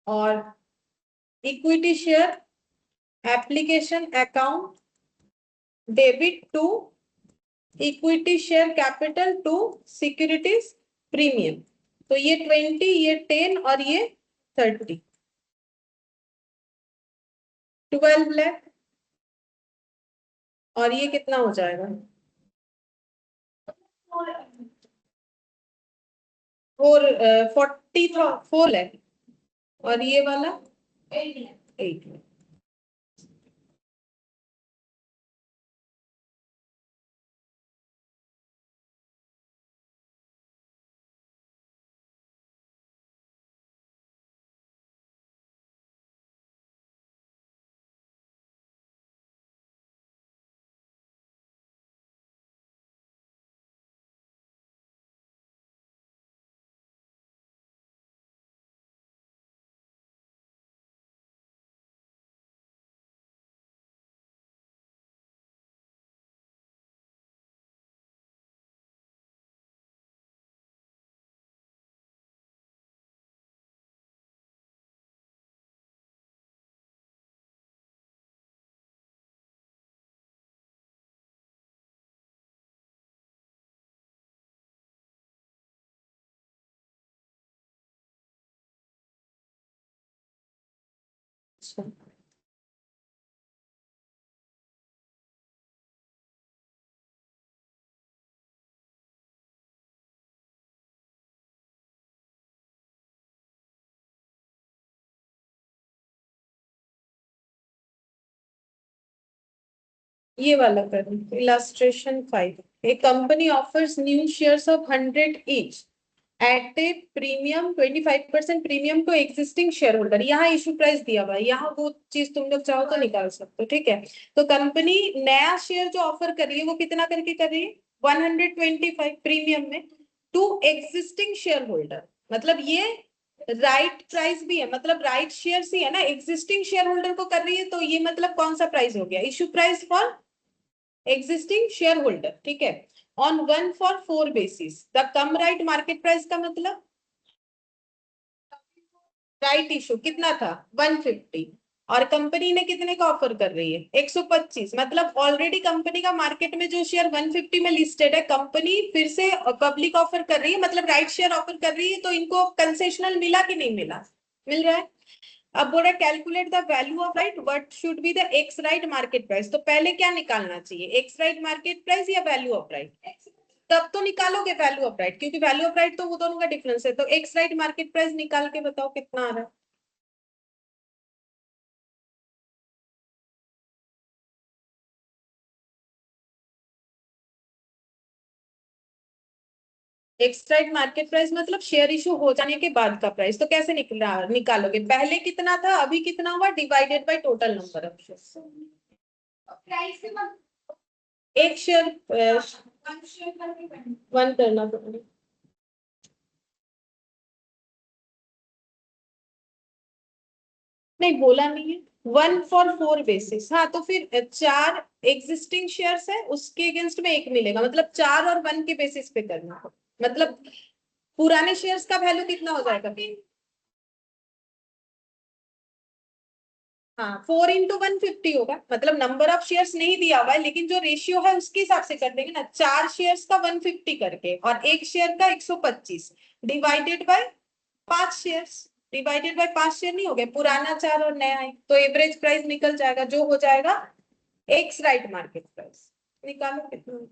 और equity share application account debit to equity share capital to securities premium. तो ये 20, ये 10 और ये 30, 12 लाख। और ये कितना हो जाएगा? 4 लाख। और ये वाला 8 लाख। अच्छा, ये वाला कर illustration 5। A company offers new shares of 100 each at a premium 25% premium to existing share holder. यहाँ इशू प्राइस दिया हुआ है, यहाँ वो चीज तुम लोग चाहो तो निकाल सकते हो। ठीक है, तो कंपनी नया शेयर जो ऑफर कर रही है वो कितना करके कर रही है? 125 प्रीमियम में टू एग्जिस्टिंग शेयर होल्डर। मतलब ये राइट प्राइस भी है, मतलब राइट शेयर ही है ना, एग्जिस्टिंग शेयर होल्डर को कर रही है, तो ये मतलब कौन सा प्राइस हो गया? Issue price for existing share holder. ठीक है, on 1 for 4 basis the cum right market price का मतलब राइट इशू कितना था? 150। और कंपनी ने कितने का ऑफर कर रही है? 125। मतलब ऑलरेडी कंपनी का मार्केट में जो शेयर 150 में लिस्टेड है, कंपनी फिर से पब्लिक ऑफर कर रही है, मतलब राइट शेयर ऑफर कर रही है, तो इनको कंसेशनल मिला कि नहीं मिला? मिल रहा है। अब बोला calculate the value of right, what should be the x right market price. तो पहले क्या निकालना चाहिए, एक्स राइट मार्केट प्राइस या वैल्यू ऑफ राइट? तब तो निकालोगे वैल्यू ऑफ राइट, क्योंकि वैल्यू ऑफ राइट तो वो दोनों का डिफरेंस है। तो एक्स राइट मार्केट प्राइस निकाल के बताओ कितना आ रहा है। एक्स राइट मार्केट प्राइस मतलब शेयर इशू हो जाने के बाद का प्राइस। तो कैसे निकालोगे? पहले कितना था, अभी कितना हुआ, divided by total number of share. एक शेयर वन करना पड़ेगा। नहीं, बोला नहीं है। 1 for 4 बेसिस। हाँ, तो फिर 4 एग्जिस्टिंग शेयर्स है, उसके अगेंस्ट में एक मिलेगा, मतलब 4 और 1 के बेसिस पे करना। मतलब पुराने शेयर्स का वैल्यू कितना हो जाएगा? हाँ 4 into 150 होगा, मतलब नंबर ऑफ शेयर्स नहीं दिया हुआ है लेकिन जो रेशियो है उसके हिसाब से कर देंगे ना, 4 शेयर्स का 150 करके और 1 शेयर का 125 divided by 5 shares, divided by 5 share नहीं हो गए, पुराना 4 और नया 1, तो एवरेज प्राइस निकल जाएगा जो हो जाएगा एक्स राइट मार्केट प्राइस। निकालो कितना।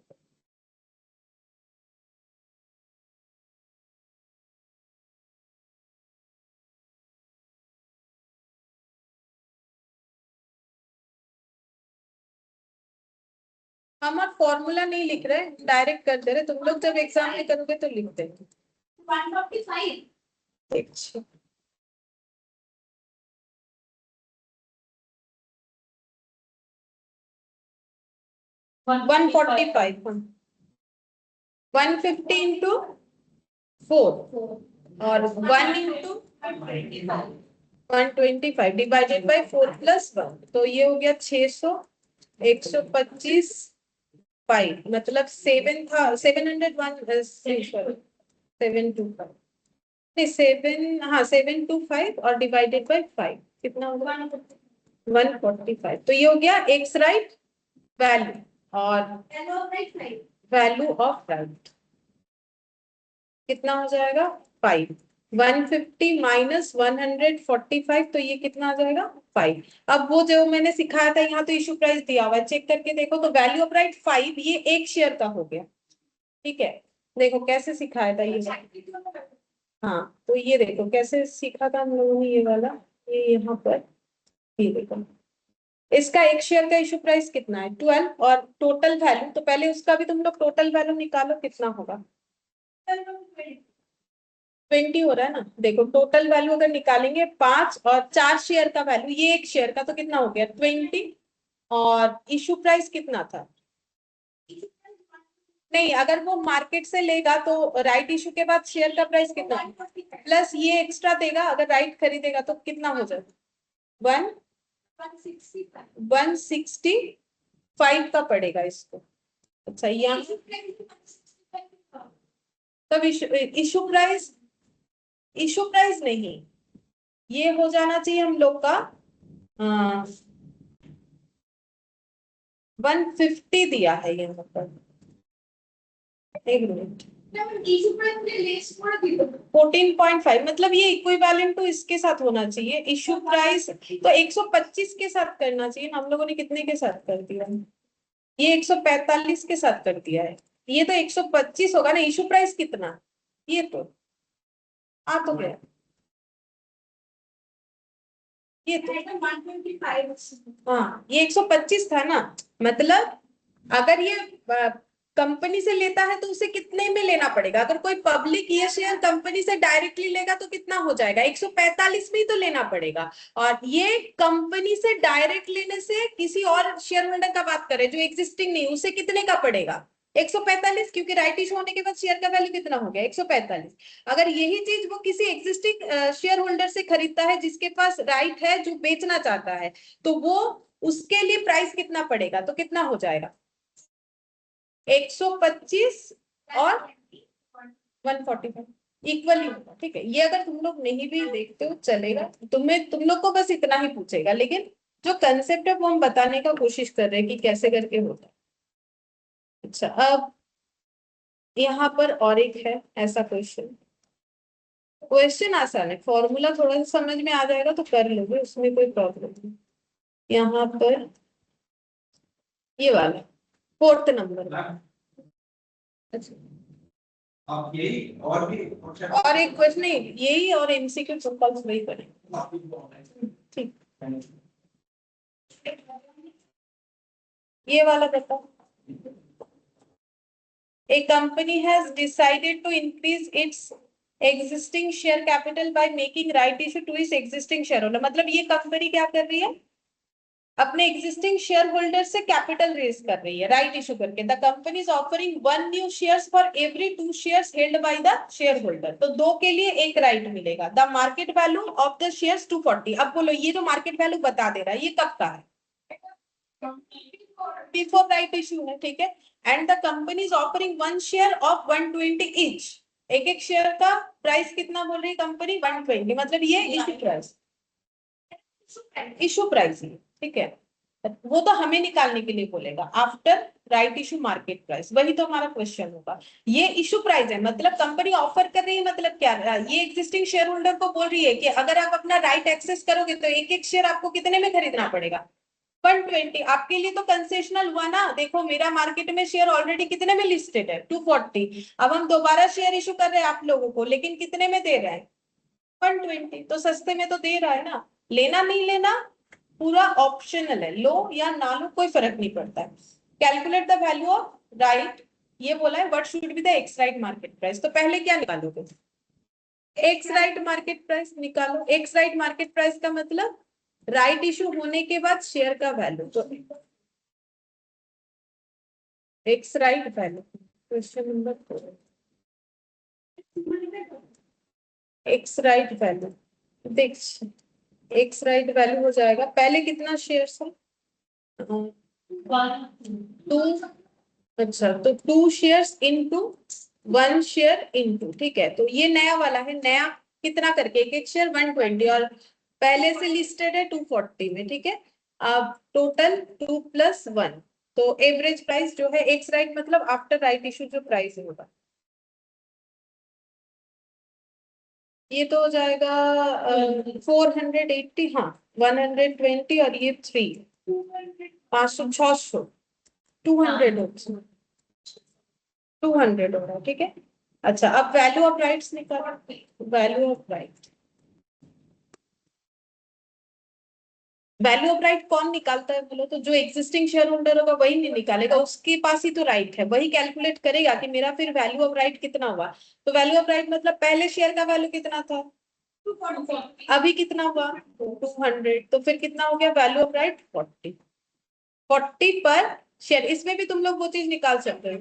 हम अब फॉर्मूला नहीं लिख रहे, डायरेक्ट कर दे रहे, तुम लोग जब एग्जाम में करोगे तो लिख देंगे। 145। अच्छा 145, 150 इंटू 4 और 1 इंटू 125 डिवाइडेड बाय 4 प्लस 1, तो ये हो गया 600, 125 5, मतलब 7 था 701, 725 नहीं 7, हाँ 725 और डिवाइडेड बाय 5 कितना होगा 145, तो ये हो गया एक्स राइट वैल्यू और वैल्यू ऑफ राइट कितना हो जाएगा 5, 150 माइनस 145, तो ये कितना आ जाएगा 5। अब वो जो मैंने सिखाया था यहाँ तो इशू प्राइस दिया हुआ है, चेक करके देखो, तो वैल्यू ऑफ राइट 5, ये एक शेयर का हो गया, ठीक है। देखो कैसे सिखाया था ये, हाँ तो ये देखो कैसे सीखा था हम लोगों ने ये वाला, ये यहाँ पर, ये देखो इसका एक शेयर का इशू प्राइस कितना है 12 और टोटल वैल्यू, तो पहले उसका भी तुम लोग टोटल वैल्यू निकालो कितना होगा 20 हो रहा है ना। देखो टोटल वैल्यू अगर निकालेंगे 5 और 4 शेयर का वैल्यू, ये एक शेयर का तो कितना हो गया 20, और इशू प्राइस कितना था, नहीं अगर वो मार्केट से लेगा तो राइट इशू के बाद शेयर का प्राइस कितना प्लस ये एक्स्ट्रा देगा, अगर राइट खरीदेगा तो कितना हो जाएगा 165 का पड़ेगा इसको। अच्छा यहाँ तब इशू प्राइस नहीं, ये हो जाना चाहिए हम लोग का 150 दिया है यहाँ पर, एक मिनट 14.5, मतलब ये इक्विवेलेंट टू इसके साथ होना चाहिए इशू प्राइस, तो 125 के साथ करना चाहिए ना, हम लोगों ने कितने के साथ कर दिया, ये 145 के साथ कर दिया है, ये तो 125 होगा ना, इशू प्राइस कितना, ये तो आ तो गया, ये तो 125, हाँ ये 125 था ना, मतलब अगर ये कंपनी से लेता है तो उसे कितने में लेना पड़ेगा, अगर कोई पब्लिक ये शेयर कंपनी से डायरेक्टली लेगा तो कितना हो जाएगा 145 में ही तो लेना पड़ेगा, और ये कंपनी से डायरेक्ट लेने से किसी और शेयर होल्डर का बात करें जो एग्जिस्टिंग नहीं, उसे कितने का पड़ेगा 145, क्योंकि राइट इशू होने के बाद शेयर का वैल्यू कितना हो गया 145। अगर यही चीज वो किसी एग्जिस्टिंग शेयर होल्डर से खरीदता है जिसके पास राइट है जो बेचना चाहता है, तो वो उसके लिए प्राइस कितना पड़ेगा, तो कितना हो जाएगा 125 और 145 इक्वली होगा, ठीक है। ये अगर तुम लोग नहीं भी देखते हो चलेगा, तुम लोग को बस इतना ही पूछेगा, लेकिन जो कंसेप्ट है वो हम बताने का कोशिश कर रहे हैं कि कैसे करके होता है। अच्छा अब यहाँ पर और एक है ऐसा क्वेश्चन, क्वेश्चन आसान है, फॉर्मूला थोड़ा सा समझ में आ जाएगा तो कर लोगे, उसमें कोई प्रॉब्लम नहीं। यहाँ पर ये वाला 4th नंबर, अच्छा आप यही और भी और एक क्वेश्चन नहीं, यही और एमसीक्यू कंपल्सरी करेंगे, ठीक। ये वाला बताओ, a company has decided to increase its existing share capital by making right issue to its existing shareholder, मतलब ये कंपनी क्या कर रही है अपने एग्जिस्टिंग शेयर होल्डर से कैपिटल रेज कर रही है राइट इशू करके, the company is offering 1 new shares for every 2 shares held by the share holder, तो 2 के लिए एक राइट मिलेगा, the market value of the shares 240। अब बोलो ये जो मार्केट वैल्यू बता दे रहा है ये कब का है बिफोर राइट इशू है, ठीक है। And the company is offering 1 share of 120 each, एक एक शेयर का प्राइस कितना बोल रही है कंपनी 120, मतलब ये इशू प्राइस इशू प्राइस, ठीक है, वो तो हमें निकालने के लिए बोलेगा after right issue market price, वही तो हमारा क्वेश्चन होगा। ये इशू प्राइस है, मतलब कंपनी ऑफर कर रही है, मतलब क्या, ये एग्जिस्टिंग शेयर होल्डर को बोल रही है कि अगर आप अपना राइट एक्सेस करोगे तो एक एक शेयर आपको कितने में खरीदना पड़ेगा, 120। आपके लिए तो कंसेशनल हुआ ना, देखो मेरा मार्केट में शेयर ऑलरेडी कितने में लिस्टेड है, 240। अब हम दोबारा शेयर इशू कर रहे हैं आप लोगों को, लेकिन कितने में दे रहे हैं, 120। तो सस्ते में तो दे रहा है ना, लेना नहीं लेना पूरा ऑप्शनल है, लो या ना लो कोई फर्क नहीं पड़ता है। Calculate the value of right, ये बोला है what should be the x right market price, तो पहले क्या निकालोगे, एक्स राइट मार्केट प्राइस निकालो। एक्स राइट मार्केट प्राइस का मतलब राइट इशू होने के बाद शेयर का वैल्यू, तो ex right value, question number 4, x right value, देख एक्स राइट वैल्यू हो जाएगा, पहले कितना शेयर है, 2, अच्छा तो 2 शेयर्स इंटू 1 शेयर इंटू, ठीक है, तो ये नया वाला है, नया कितना करके एक एक शेयर 120, और पहले से लिस्टेड है 240 में, ठीक है। अब टोटल 2 + 1, तो एवरेज प्राइस जो है एक्स राइट मतलब आफ्टर राइट इशू जो प्राइस होगा, ये तो हो जाएगा 480, हाँ 120, और ये 3, 500, 600, 200 200 हो रहा है, ठीक है। अच्छा अब वैल्यू ऑफ राइट्स निकालो, value of right, value of right कौन निकालता है बोलो तो, जो एग्जिस्टिंग शेयर होल्डर होगा वही नहीं निकालेगा, उसके पास ही तो राइट है, वही कैलकुलेट करेगा कि मेरा फिर वैल्यू ऑफ राइट कितना हुआ। तो वैल्यू ऑफ राइट मतलब पहले शेयर का वैल्यू कितना था, 240, अभी कितना हुआ 200, तो फिर कितना हो गया वैल्यू ऑफ राइट 40, 40 पर शेयर। इसमें भी तुम लोग वो चीज निकाल सकते हो,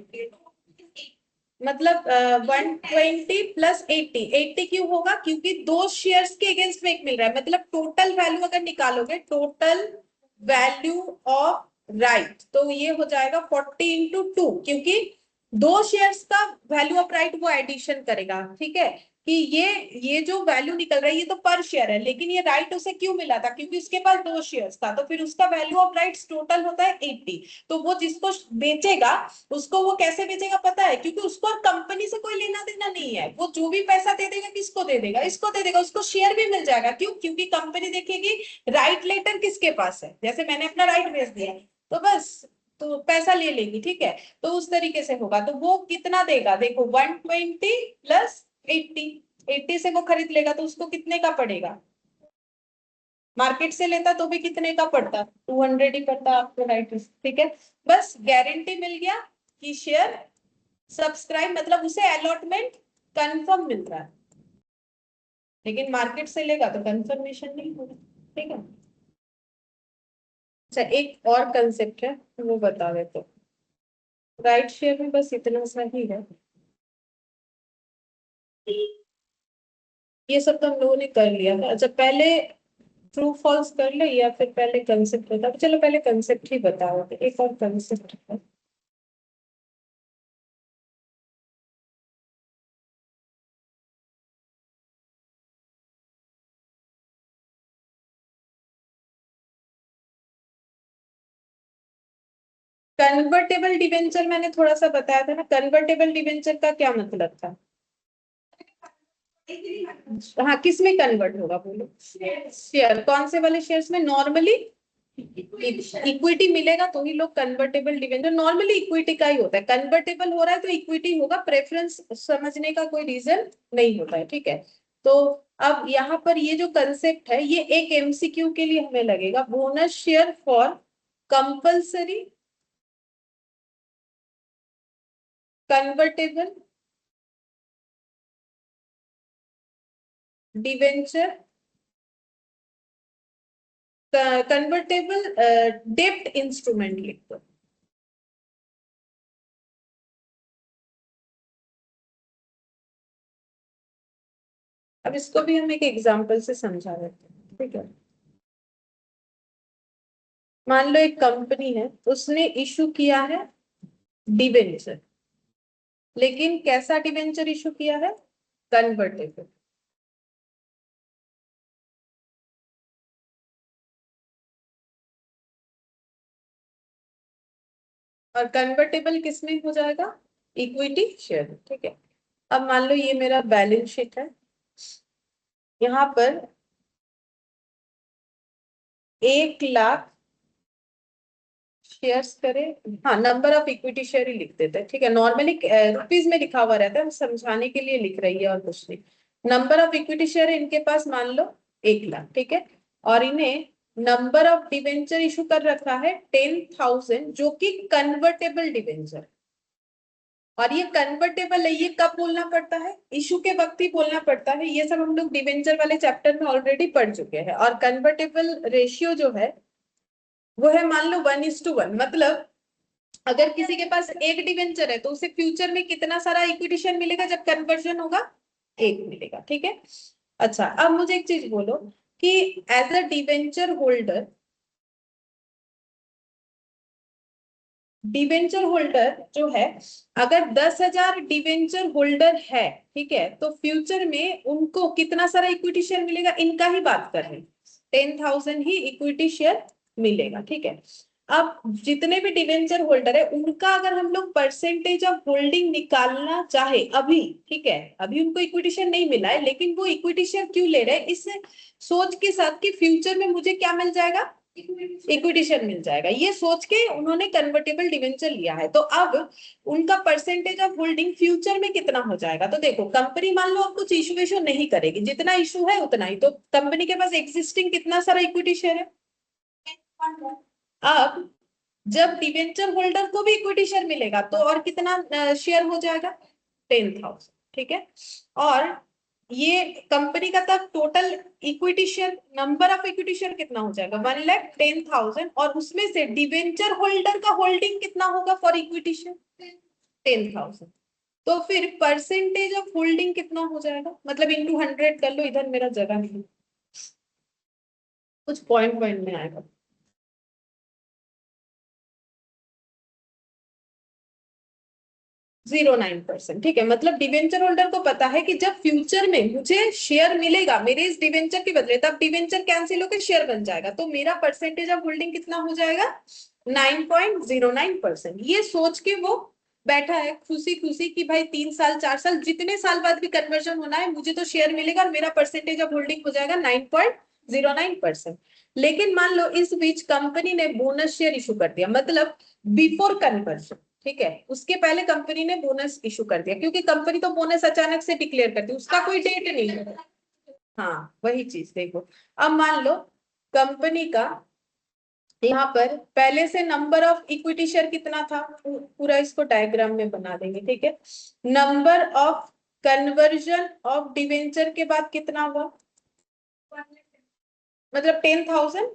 मतलब 120 + 80, 80 क्यों होगा, क्योंकि 2 शेयर्स के अगेंस्ट में एक मिल रहा है, मतलब टोटल वैल्यू अगर निकालोगे, टोटल वैल्यू ऑफ राइट, तो ये हो जाएगा 40 × 2, क्योंकि 2 शेयर्स का वैल्यू ऑफ राइट वो एडिशन करेगा, ठीक है, कि ये जो वैल्यू निकल रहा है ये तो पर शेयर है, लेकिन ये राइट उसे क्यों मिला था, क्योंकि उसके पास 2 शेयर्स था, तो फिर उसका वैल्यू ऑफ राइट्स टोटल होता है 80। तो वो जिसको बेचेगा उसको वो कैसे बेचेगा पता है, क्योंकि उसको कंपनी से कोई लेना देना नहीं है, वो जो भी पैसा दे देगा किसको दे देगा, इसको दे देगा, उसको शेयर भी मिल जाएगा, क्यों, क्योंकि कंपनी देखेगी राइट लेटर किसके पास है, जैसे मैंने अपना राइट बेच दिया तो बस, तो पैसा ले लेगी, ठीक है। तो उस तरीके से होगा, तो वो कितना देगा, देखो 120 + 80, 80 से वो खरीद लेगा तो उसको कितने का पड़ेगा, मार्केट से लेता तो भी कितने का पड़ता, 200 ही पड़ता आपको राइट, ठीक है। बस गारंटी मिल गया कि शेयर सब्सक्राइब, मतलब उसे अलॉटमेंट कंफर्म मिल रहा है, लेकिन मार्केट से लेगा तो कंफर्मेशन नहीं होगा, ठीक है। अच्छा एक और कंसेप्ट है वो बता देते हो, राइट शेयर में बस इतना सा ही है, ये सब तो हम लोगों ने कर लिया था। अच्छा पहले ट्रू फॉल्स कर ले या फिर पहले कंसेप्ट बता, चलो पहले कंसेप्ट ही बताओ, एक और कंसेप्ट है, कन्वर्टेबल डिवेंचर मैंने थोड़ा सा बताया था ना, कन्वर्टेबल डिवेंचर का क्या मतलब था, हाँ किस में कन्वर्ट होगा बोलो, शेयर, कौन से वाले शेयर्स में, नॉर्मली इक्विटी मिलेगा तो ही लोग कन्वर्टेबल डिवेंचर, नॉर्मली इक्विटी का ही होता है, कन्वर्टेबल हो रहा है तो इक्विटी होगा, प्रेफरेंस समझने का कोई रीजन नहीं होता है, ठीक है। तो अब यहाँ पर ये जो कंसेप्ट है ये एक एमसीक्यू के लिए हमें लगेगा, bonus share for compulsory convertible debenture, convertible डेब्ट इंस्ट्रूमेंट लिख दो। अब इसको भी हम एक एग्जांपल से समझा देते हैं, ठीक है। मान लो एक कंपनी है, उसने इशू किया है डिवेंचर, लेकिन कैसा डिवेंचर इशू किया है, कन्वर्टेबल। और कन्वर्टेबल किस में हो जाएगा? Equity share. ठीक है, अब मान लो ये मेरा बैलेंस शीट है, यहाँ पर 1,00,000 शेयर्स करें। हाँ, नंबर ऑफ इक्विटी शेयर ही लिख देते हैं, ठीक है। नॉर्मली रुपीज में लिखा हुआ रहता है, हम समझाने के लिए लिख रही है और कुछ नहीं। नंबर ऑफ इक्विटी शेयर इनके पास मान लो 1,00,000, ठीक है। और इन्हें नंबर ऑफ डिवेंचर इशू कर रखा है 10,000, जो कि कन्वर्टेबल डिवेंचर। और ये कन्वर्टेबल है, ये कब बोलना पड़ता है? इशू के वक्त ही बोलना पड़ता है। ये सब हम लोग डिवेंचर वाले चैप्टर में ऑलरेडी पढ़ चुके हैं। और कन्वर्टेबल रेशियो जो है वो है मान लो 1:1। मतलब अगर किसी के पास एक डिवेंचर है तो उसे फ्यूचर में कितना सारा इक्विटी शेयर मिलेगा जब कन्वर्जन होगा? एक मिलेगा, ठीक है। अच्छा, अब मुझे एक चीज बोलो कि as a debenture holder, debenture holder जो है, अगर 10,000 डिवेंचर होल्डर है, ठीक है, तो फ्यूचर में उनको कितना सारा इक्विटी शेयर मिलेगा? इनका ही बात कर रहे हैं, 10,000 ही इक्विटी शेयर मिलेगा, ठीक है। अब जितने भी डिवेंचर होल्डर है उनका अगर हम लोग परसेंटेज ऑफ होल्डिंग निकालना चाहे अभी, ठीक है, अभी उनको इक्विटी शेयर नहीं मिला है, लेकिन वो इक्विटी शेयर क्यों ले रहे हैं? इस सोच के साथ कि फ्यूचर में मुझे क्या मिल जाएगा? इक्विटी शेयर मिल जाएगा। ये सोच के उन्होंने कन्वर्टेबल डिवेंचर लिया है। तो अब उनका परसेंटेज ऑफ होल्डिंग फ्यूचर में कितना हो जाएगा? तो देखो, कंपनी मान लो अब कुछ इशू विशू नहीं करेगी, जितना इशू है उतना ही, तो कंपनी के पास एग्जिस्टिंग कितना सारा इक्विटी शेयर है? अब जब डिवेंचर होल्डर को भी इक्विटी शेयर मिलेगा तो और कितना शेयर हो जाएगा? 10,000, ठीक है। और ये कंपनी का तब total equity share, number of equity share कितना हो जाएगा? 1,10,000। और उसमें से डिवेंचर होल्डर का होल्डिंग कितना होगा फॉर इक्विटी शेयर? 10,000। तो फिर परसेंटेज ऑफ होल्डिंग कितना हो जाएगा? मतलब इंटू 100 कर लो, इधर मेरा जगह नहीं, कुछ पॉइंट पॉइंट में आएगा। 0.9%, ठीक है। मतलब डिवेंचर होल्डर को पता है कि जब फ्यूचर में मुझे शेयर मिलेगा मेरे इस डिवेंचर के बदले, तब डिवेंचर कैंसिल होकर शेयर बन जाएगा, तो मेरा परसेंटेज ऑफ होल्डिंग कितना हो जाएगा? 9.09%। ये सोच के वो बैठा है खुशी खुशी कि भाई 3 साल 4 साल जितने साल बाद भी कन्वर्जन होना है, मुझे तो शेयर मिलेगा और मेरा परसेंटेज ऑफ होल्डिंग हो जाएगा 9.09%। लेकिन मान लो इस बीच कंपनी ने बोनस शेयर इशू कर दिया, मतलब बिफोर कन्वर्जन, ठीक है, उसके पहले कंपनी ने बोनस इशू कर दिया, क्योंकि कंपनी तो बोनस अचानक से डिक्लेयर करती है, उसका कोई डेट नहीं है। हाँ, वही चीज देखो। अब मान लो कंपनी का यहाँ पर पहले से नंबर ऑफ इक्विटी शेयर कितना था, पूरा इसको डायग्राम में बना देंगे, ठीक है। Number of conversion of debenture के बाद कितना हुआ? मतलब 10,000,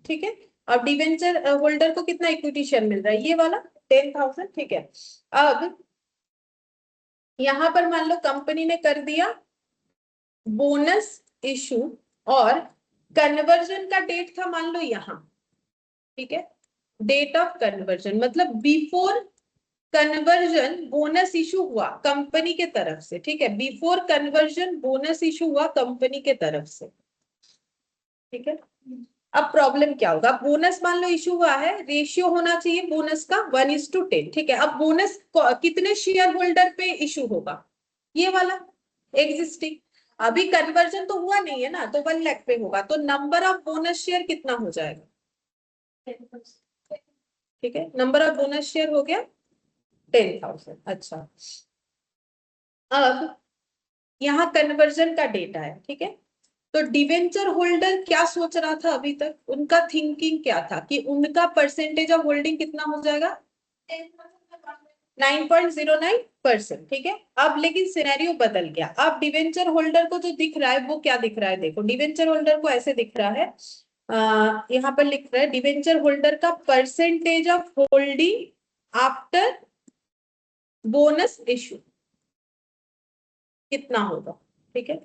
ठीक है। अब डिवेंचर होल्डर को कितना इक्विटी शेयर मिल रहा है? ये वाला 10,000, ठीक है। अब यहां पर मान लो कंपनी ने कर दिया बोनस इशू, और कन्वर्जन का डेट था मान लो यहां, ठीक है, डेट ऑफ कन्वर्जन, मतलब बिफोर कन्वर्जन बोनस इशू हुआ कंपनी के तरफ से, ठीक है, बिफोर कन्वर्जन बोनस इशू हुआ कंपनी के तरफ से, ठीक है। अब प्रॉब्लम क्या होगा? बोनस मान लो इशू हुआ है, रेशियो होना चाहिए बोनस का 1:10, ठीक है। अब बोनस कितने शेयर होल्डर पे इशू होगा? ये वाला एग्जिस्टिंग। अभी कन्वर्जन तो हुआ नहीं है ना, तो 1,00,000 पे होगा, तो नंबर ऑफ बोनस शेयर कितना हो जाएगा? ठीक है, नंबर ऑफ बोनस शेयर हो गया 10,000। अच्छा, अब यहाँ कन्वर्जन का डेटा है, ठीक है। तो डिवेंचर होल्डर क्या सोच रहा था अभी तक? उनका थिंकिंग क्या था कि उनका परसेंटेज ऑफ होल्डिंग कितना हो जाएगा? 9.09%, ठीक है। अब लेकिन सिनेरियो बदल गया। अब डिवेंचर होल्डर को जो दिख रहा है वो क्या दिख रहा है? देखो, डिवेंचर होल्डर को ऐसे दिख रहा है, यहाँ पर लिख रहा है डिवेंचर होल्डर का percentage of holding after bonus issue कितना होगा, ठीक है।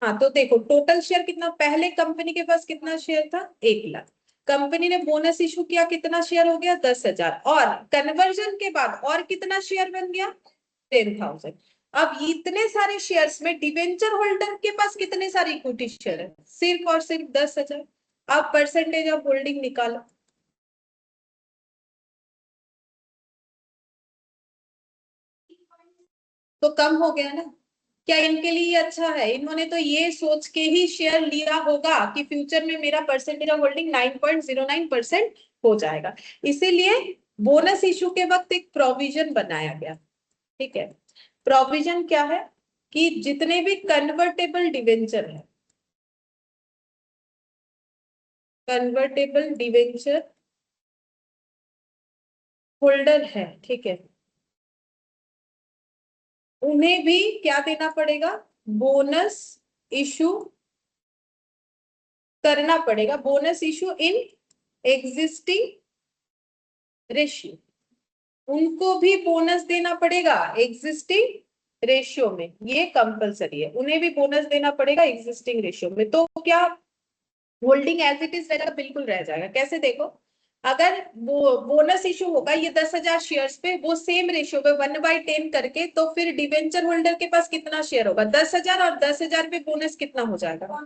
हाँ, तो देखो टोटल शेयर कितना, पहले कंपनी के पास कितना शेयर था? 1,00,000। कंपनी ने बोनस इशू किया, कितना शेयर हो गया? 10,000। और कन्वर्जन के बाद और कितना शेयर बन गया? 10,000। अब इतने सारे शेयर्स में डिवेंचर होल्डर के पास कितने सारे इक्विटी शेयर है? सिर्फ और सिर्फ 10,000। अब परसेंटेज ऑफ होल्डिंग निकालो। तो कम हो गया ना। क्या इनके लिए ये अच्छा है? इन्होंने तो ये सोच के ही शेयर लिया होगा कि फ्यूचर में मेरा परसेंटेज ऑफ होल्डिंग 9.09% हो जाएगा। इसीलिए बोनस इशू के वक्त एक प्रोविजन बनाया गया। ठीक है, प्रोविजन क्या है कि जितने भी कन्वर्टेबल डिवेंचर है, कन्वर्टेबल डिवेंचर होल्डर है, ठीक है, उन्हें भी क्या देना पड़ेगा? बोनस इशू करना पड़ेगा। Bonus issue in existing ratio, उनको भी बोनस देना पड़ेगा एग्जिस्टिंग रेशियो में। ये कंपलसरी है, उन्हें भी बोनस देना पड़ेगा एग्जिस्टिंग रेशियो में। तो क्या होल्डिंग एज इट इज रहेगा? बिल्कुल रह जाएगा। कैसे देखो, अगर वो बोनस इशू होगा ये 10,000 शेयर्स पे, वो सेम रेशियो पे 1/10 करके, तो फिर डिवेंचर होल्डर के पास कितना शेयर होगा? 10,000, और 10,000 पे बोनस कितना हो जाएगा?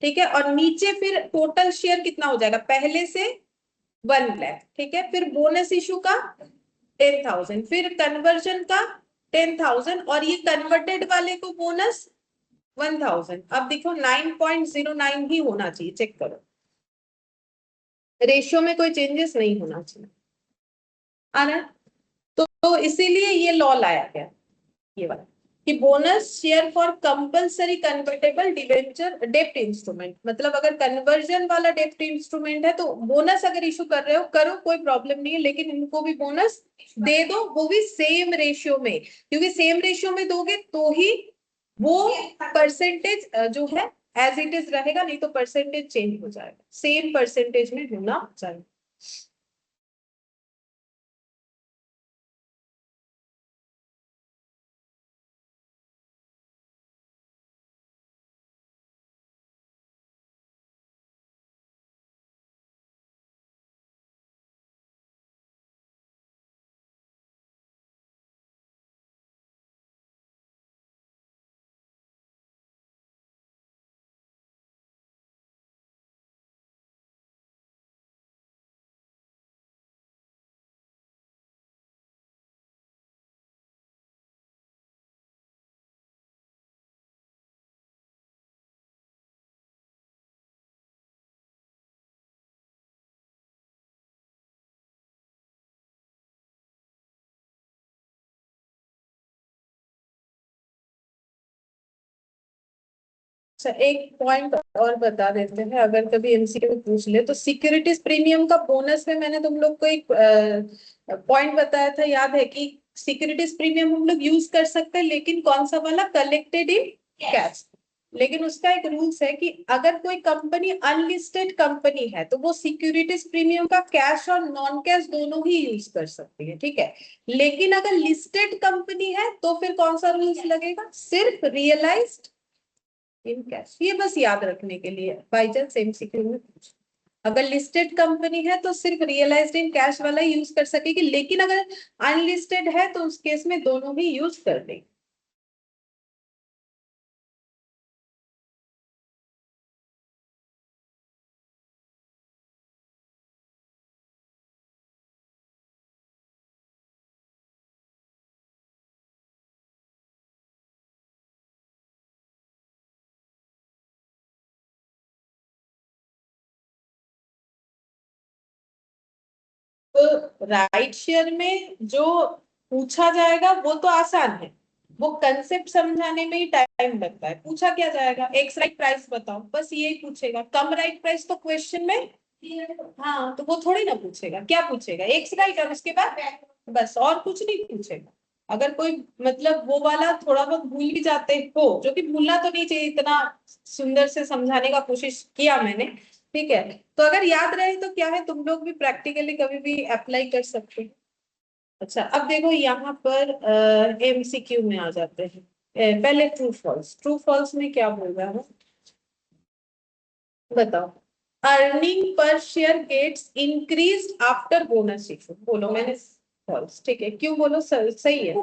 ठीक है, और नीचे फिर टोटल शेयर कितना हो जाएगा? पहले से 1 लाख, ठीक है, फिर बोनस इशू का 10,000, फिर कन्वर्जन का 10,000, और ये कन्वर्टेड वाले को बोनस 1,000। अब देखो 9.09 ही होना चाहिए, चेक करो, रेशियो में कोई चेंजेस नहीं होना चाहिए। आ रहा है? तो इसीलिए ये लॉ लाया गया, ये वाला, कि bonus share for compulsory convertible debenture डेप्ट इंस्ट्रूमेंट। मतलब अगर कन्वर्जन वाला डेप्ट इंस्ट्रूमेंट है तो बोनस अगर इशू कर रहे हो करो, कोई प्रॉब्लम नहीं है, लेकिन इनको भी बोनस दे दो, वो भी सेम रेशियो में, क्योंकि सेम रेशियो में दोगे तो ही वो परसेंटेज जो है एज इट इज रहेगा, नहीं तो परसेंटेज चेंज हो जाएगा। सेम परसेंटेज में होना चाहिए। अच्छा, एक पॉइंट और बता देते हैं, अगर कभी एमसीक्यू में पूछ ले तो सिक्योरिटीज प्रीमियम का बोनस में मैंने तुम लोग को एक पॉइंट बताया था, याद है कि सिक्योरिटीज प्रीमियम हम लोग यूज कर सकते हैं, लेकिन कौन सा वाला? Collected in cash. लेकिन उसका एक रूल्स है कि अगर कोई कंपनी अनलिस्टेड कंपनी है तो वो सिक्योरिटीज प्रीमियम का कैश और नॉन कैश दोनों ही यूज कर सकती है, ठीक है। लेकिन अगर लिस्टेड कंपनी है तो फिर कौन सा रूल्स लगेगा? सिर्फ रियलाइज्ड इन कैश। ये बस याद रखने के लिए, बाई चांस एमसीक्यू में पूछ, अगर लिस्टेड कंपनी है तो सिर्फ रियलाइज्ड इन कैश वाला ही यूज कर सकेगी, लेकिन अगर अनलिस्टेड है तो उस केस में दोनों ही यूज कर देगी। तो राइट शेयर में जो पूछा जाएगा वो तो आसान है, वो कंसेप्ट समझाने में ही टाइम लगता है। पूछा क्या जाएगा? एक्स राइट प्राइस बताओ, बस यही पूछेगा। कम राइट प्राइस तो क्वेश्चन में, हाँ, तो वो थोड़ी ना पूछेगा। क्या पूछेगा? एक्स राइट, और उसके बाद बस, और कुछ नहीं पूछेगा। अगर कोई मतलब वो वाला थोड़ा बहुत भूल भी जाते हो, जो कि भूलना तो नहीं चाहिए, इतना सुंदर से समझाने का कोशिश किया मैंने, ठीक है, तो अगर याद रहे तो क्या है, तुम लोग भी प्रैक्टिकली कभी भी अप्लाई कर सकते हो। अच्छा, अब देखो यहाँ पर एमसीक्यू में आ जाते हैं। पहले ट्रू फॉल्स, ट्रू फॉल्स में क्या बोल रहा है बताओ? Earning per share gets increase after bonus issue. बोलो मैंने फॉल्स, ठीक है, क्यों बोलो? सही है।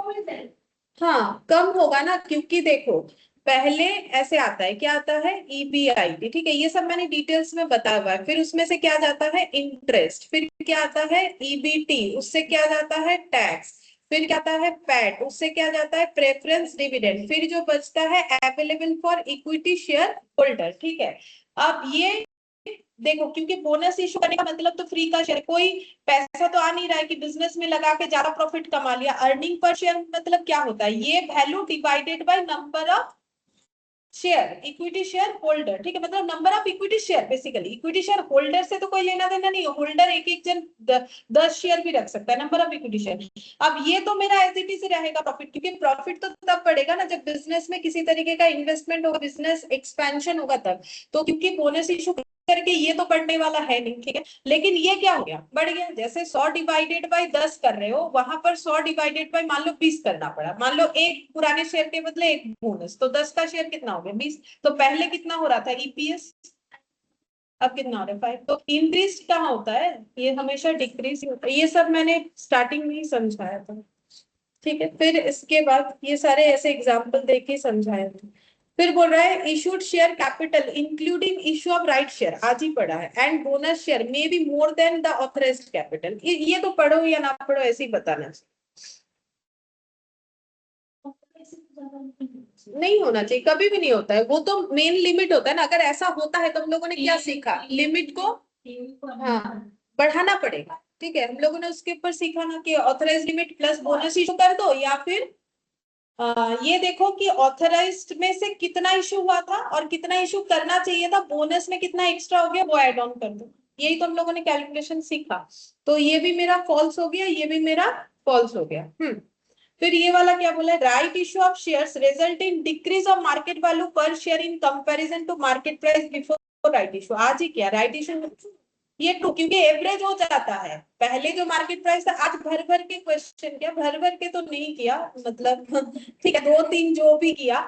हाँ, कम होगा ना, क्योंकि देखो पहले ऐसे आता है, क्या आता है? ईबीआई, ठीक है, ये सब मैंने डिटेल्स में बताया हुआ है। फिर उसमें से क्या जाता है? इंटरेस्ट। फिर क्या आता है? ईबीटी, उससे क्या जाता है? टैक्स। फिर क्या आता है पैट, उससे क्या जाता है प्रेफरेंस डिविडेंड, फिर जो बचता है available for equity share holder. ठीक है, अब ये देखो, क्योंकि बोनस इशू करने का मतलब तो फ्री का शेयर, कोई पैसा तो आ नहीं रहा है कि बिजनेस में लगा के ज्यादा प्रॉफिट कमा लिया। अर्निंग पर शेयर मतलब क्या होता है, ये value divided by number of share, equity share holder. ठीक है, मतलब number of equity share, basically equity share holder से तो कोई लेना देना नहीं है, होल्डर एक एक जन 10 शेयर भी रख सकता है, नंबर ऑफ इक्विटी शेयर। अब ये तो मेरा एज इट इज रहेगा प्रॉफिट, क्योंकि प्रॉफिट तो तब पड़ेगा ना जब बिजनेस में किसी तरीके का इन्वेस्टमेंट होगा, बिजनेस एक्सपेंशन होगा तब। तो क्योंकि बोनस इशू करके ये तो बढ़ने वाला है नहीं। ठीक है, लेकिन ये क्या हो गया, बढ़ गया। जैसे 100 डिवाइडेड बाय 10 कर रहे हो, वहां पर 100 डिवाइडेड बाय मान लो 20 करना पड़ा, मान लो एक पुराने शेयर के बदले एक बोनस, तो 10 का शेयर कितना हो गया 20। तो पहले कितना हो रहा था ईपीएस, अब कितना हो रहा है 5। तो इंक्रीज कहाँ होता है, ये हमेशा डिक्रीज ही होता है। ये सब मैंने स्टार्टिंग में ही समझाया था। ठीक है, फिर इसके बाद ये सारे ऐसे एग्जाम्पल देके समझाया था। फिर बोल रहा है issued share capital including issue of right share, आज ही पढ़ा है, and bonus share may be more than the authorised capital. ये तो पढ़ो या ना पढ़ो ऐसे ही बताना नहीं होना चाहिए, कभी भी नहीं होता है, वो तो मेन लिमिट होता है ना। अगर ऐसा होता है तो हम लोगों ने क्या सीखा, लिमिट को हाँ बढ़ाना पड़ेगा। ठीक है, हम लोगों ने उसके ऊपर सीखा ना कि authorise limit plus bonus issue कर दो, या फिर ये देखो कि ऑथराइज्ड में से कितना इशू हुआ था और कितना इशू करना चाहिए था, बोनस में कितना एक्स्ट्रा हो गया वो ऐड ऑन कर दो। यही तो हम लोगों ने कैलकुलेशन सीखा। तो ये भी मेरा फॉल्स हो गया, ये भी मेरा फॉल्स हो गया। फिर ये वाला क्या बोला है, right issue of shares result in decrease of market value per share in comparison to market price before right issue. आज ही क्या राइट इशू, ये टू, क्योंकि एवरेज हो जाता है, पहले जो मार्केट प्राइस था। आज भर भर के क्वेश्चन किया, भर भर के तो नहीं किया मतलब ठीक है, 2-3 जो भी किया,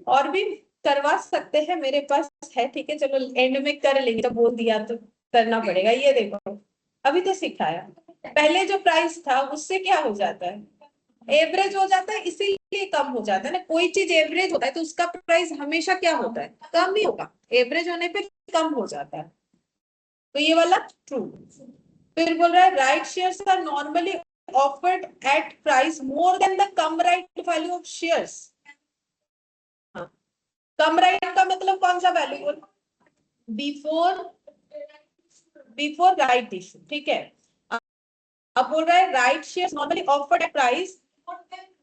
और भी करवा सकते हैं, मेरे पास है। ठीक है, चलो एंड में कर लेंगे, तो बोल दिया तो करना पड़ेगा। ये देखो अभी तो सिखाया, पहले जो प्राइस था उससे क्या हो जाता है, एवरेज हो जाता है, इसीलिए कम हो जाता है ना। कोई चीज एवरेज होता है तो उसका प्राइस हमेशा क्या होता है, कम ही होगा, एवरेज होने पे कम हो जाता है। तो ये वाला ट्रू। फिर बोल रहा है right shares are normally offered at price more than the cum right value of shares. हाँ, कम राइट का मतलब कौन सा value, before before right issue. ठीक है, अब बोल रहा है right shares normally offered at price,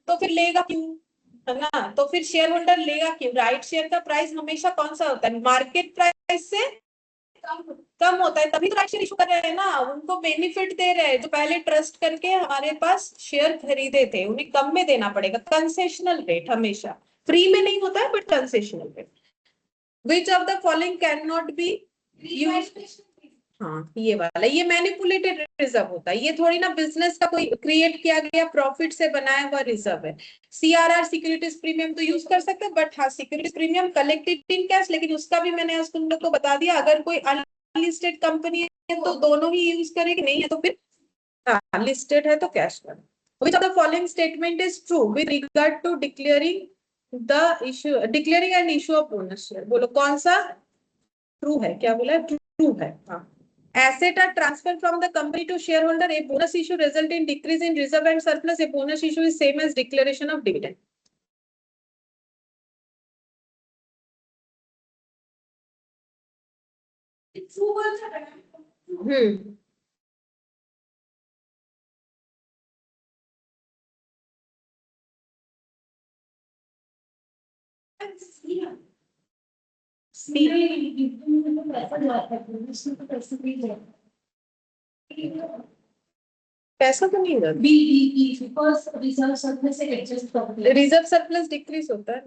तो फिर लेगा क्यों, है ना। तो फिर शेयर होल्डर लेगा क्यों, राइट शेयर का प्राइस हमेशा कौन सा होता है, मार्केट प्राइस से कम होता है, तभी तो राइट शेयर इशू कर रहे हैं ना, उनको बेनिफिट दे रहे हैं। जो पहले ट्रस्ट करके हमारे पास शेयर खरीदे थे उन्हें कम में देना पड़ेगा, कंसेशनल रेट, हमेशा फ्री में नहीं होता है but concessional rate. Which of the following can not be use, हाँ ये वाला, ये मैनिपुलेटेड रिजर्व होता है, ये थोड़ी ना बिजनेस का कोई क्रिएट किया गया प्रॉफिट से बनाया हुआ रिजर्व है। सीआरआर सिक्योरिटीज प्रीमियम तो यूज कर सकते हैं, बट हाँ securities premium collected in cash, लेकिन उसका भी मैंने आज तुम लोग को बता दिया, अगर कोई अनलिस्टेड कंपनी है तो दोनों ही यूज करेगी, नहीं है तो फिर हाँ लिस्टेड है तो कैश कर। Which of the following statement is true with regard to declaring the issue, declaring an issue of bonus share? बोलो कौन सा ट्रू है, क्या बोला ट्रू है। हाँ, asset are transferred from the company to shareholder, a bonus issue result in decrease in reserve and surplus, a bonus issue is same as declaration of dividend. हम्म पैसा तो नहीं होगा, रिजर्व सरप्लस डिक्रीज होता है।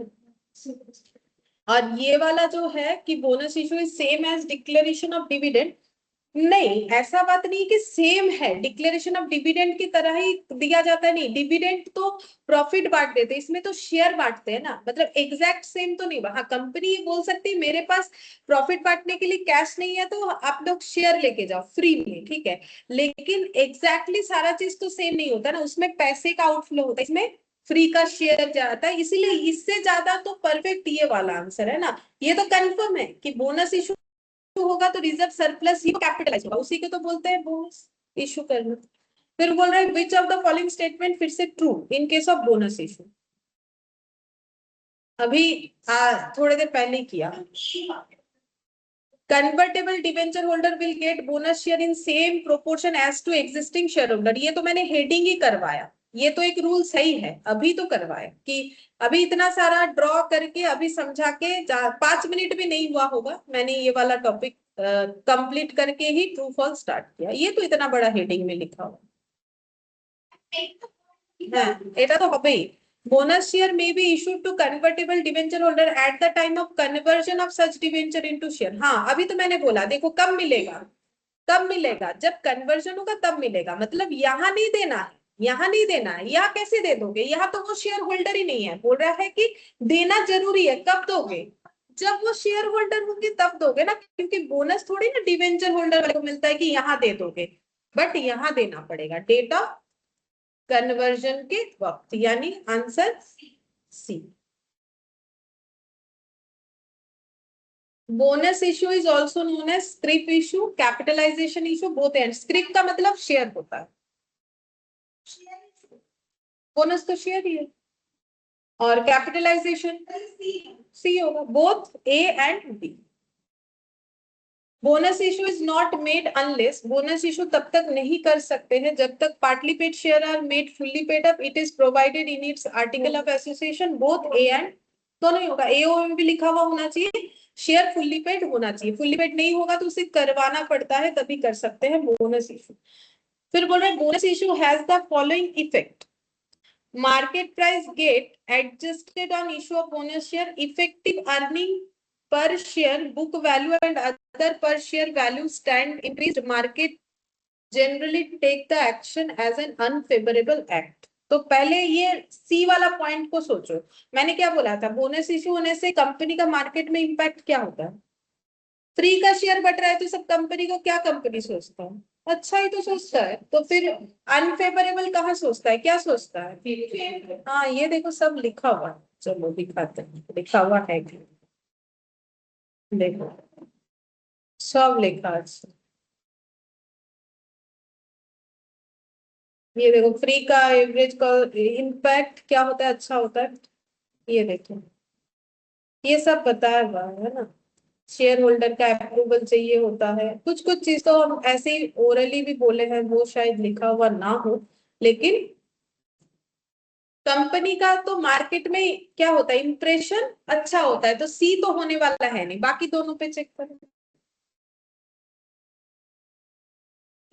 और ये वाला जो है कि bonus issue is same as declaration of dividend, नहीं ऐसा बात नहीं कि सेम है, डिक्लेरेशन ऑफ डिविडेंड की तरह ही दिया जाता है, नहीं डिविडेंड तो प्रॉफिट बांट देते, इसमें तो शेयर बांटते हैं ना, मतलब एग्जैक्ट सेम तो नहीं। हाँ कंपनी ये बोल सकती है मेरे पास प्रॉफिट बांटने के लिए कैश नहीं है तो आप लोग शेयर लेके जाओ फ्री में, ठीक है, लेकिन एग्जैक्टली सारा चीज तो सेम नहीं होता ना, उसमें पैसे का आउटफ्लो होता है, इसमें फ्री का शेयर जाता है, इसीलिए इससे ज्यादा तो परफेक्ट ये वाला आंसर है ना। ये तो कंफर्म है कि बोनस इशू होगा तो रिजर्व सरप्लस ही कैपिटलाइज होगा, उसी को तो बोलते हैं बोनस इशू करना। फिर बोल रहे हैं which of the following statement फिर से true in case of bonus issue. अभी थोड़ी देर पहले किया। Convertible debenture holder will get bonus share in same proportion as to existing share holder. ये तो मैंने हेडिंग ही करवाया, ये तो एक रूल सही है, अभी तो करवाया कि अभी इतना सारा ड्रॉ करके अभी समझा के 5 मिनट भी नहीं हुआ होगा, मैंने ये वाला टॉपिक कंप्लीट करके ही ट्रू फॉल्स स्टार्ट किया। ये तो इतना बड़ा हेडिंग में लिखा हुआ है, এটা তো হবেই। bonus share may be issued to convertible debenture holder at the time of conversion of such debenture into share। हाँ अभी तो मैंने बोला, देखो कब मिलेगा, कब मिलेगा, जब कन्वर्जन होगा तब मिलेगा। मतलब यहाँ नहीं देना है, यहाँ नहीं देना है, यहाँ कैसे दे दोगे, यहाँ तो वो शेयर होल्डर ही नहीं है। बोल रहा है कि देना जरूरी है, कब दोगे, जब वो शेयर होल्डर होंगे तब दोगे ना, क्योंकि बोनस थोड़ी ना डिवेंचर होल्डर वाले को मिलता है कि यहाँ दे दोगे, बट यहाँ देना पड़ेगा डेट ऑफ कन्वर्जन के वक्त, यानी answer C. Bonus issue is also known as scrip issue, capitalisation issue, both and. Scrip का मतलब शेयर होता है, बोनस तो शेयर ही है, और कैपिटलाइजेशन सी होगा, both A and B. Bonus issue is not made unless, bonus issue तब तक नहीं कर सकते हैं जब तक partly paid share are made fully paid up, it is provided in its article of association, both A and, दोनों ही होगा, एओ में भी लिखा हुआ होना चाहिए, शेयर फुल्ली पेड होना चाहिए। फुल्ली पेड नहीं होगा तो उसे करवाना पड़ता है, तभी कर सकते हैं बोनस इशू। फिर बोल रहे हैं bonus issue has the following effect, market price get adjusted on issue of bonus share, effective earning per share, book value and other per share value stand increased, market generally take the action as an unfavorable act। तो पहले ये सी वाला point को सोचो, मैंने क्या बोला था, बोनस इशू होने से कंपनी का मार्केट में इंपैक्ट क्या होता है, फ्री का शेयर बढ़ रहा है तो सब कंपनी को क्या कंपनी सोचता है, अच्छा ही तो सोचता है। तो फिर अनफेवरेबल कहाँ सोचता है, क्या सोचता है, हाँ ये देखो सब लिखा हुआ है, चलो दिखाते हैं लिखा हुआ है कि देखो सब लिखा है। ये देखो फ्री का एवरेज का इम्पैक्ट क्या होता है, अच्छा होता है, ये देखो ये सब बताया हुआ है ना। शेयर होल्डर का अप्रूवल चाहिए होता है, कुछ कुछ चीज तो हम ऐसे ही ओरली भी बोले हैं, वो शायद लिखा हुआ ना हो, लेकिन कंपनी का तो मार्केट में क्या होता है, इंप्रेशन अच्छा होता है, तो सी तो होने वाला है नहीं, बाकी दोनों पे चेक करें।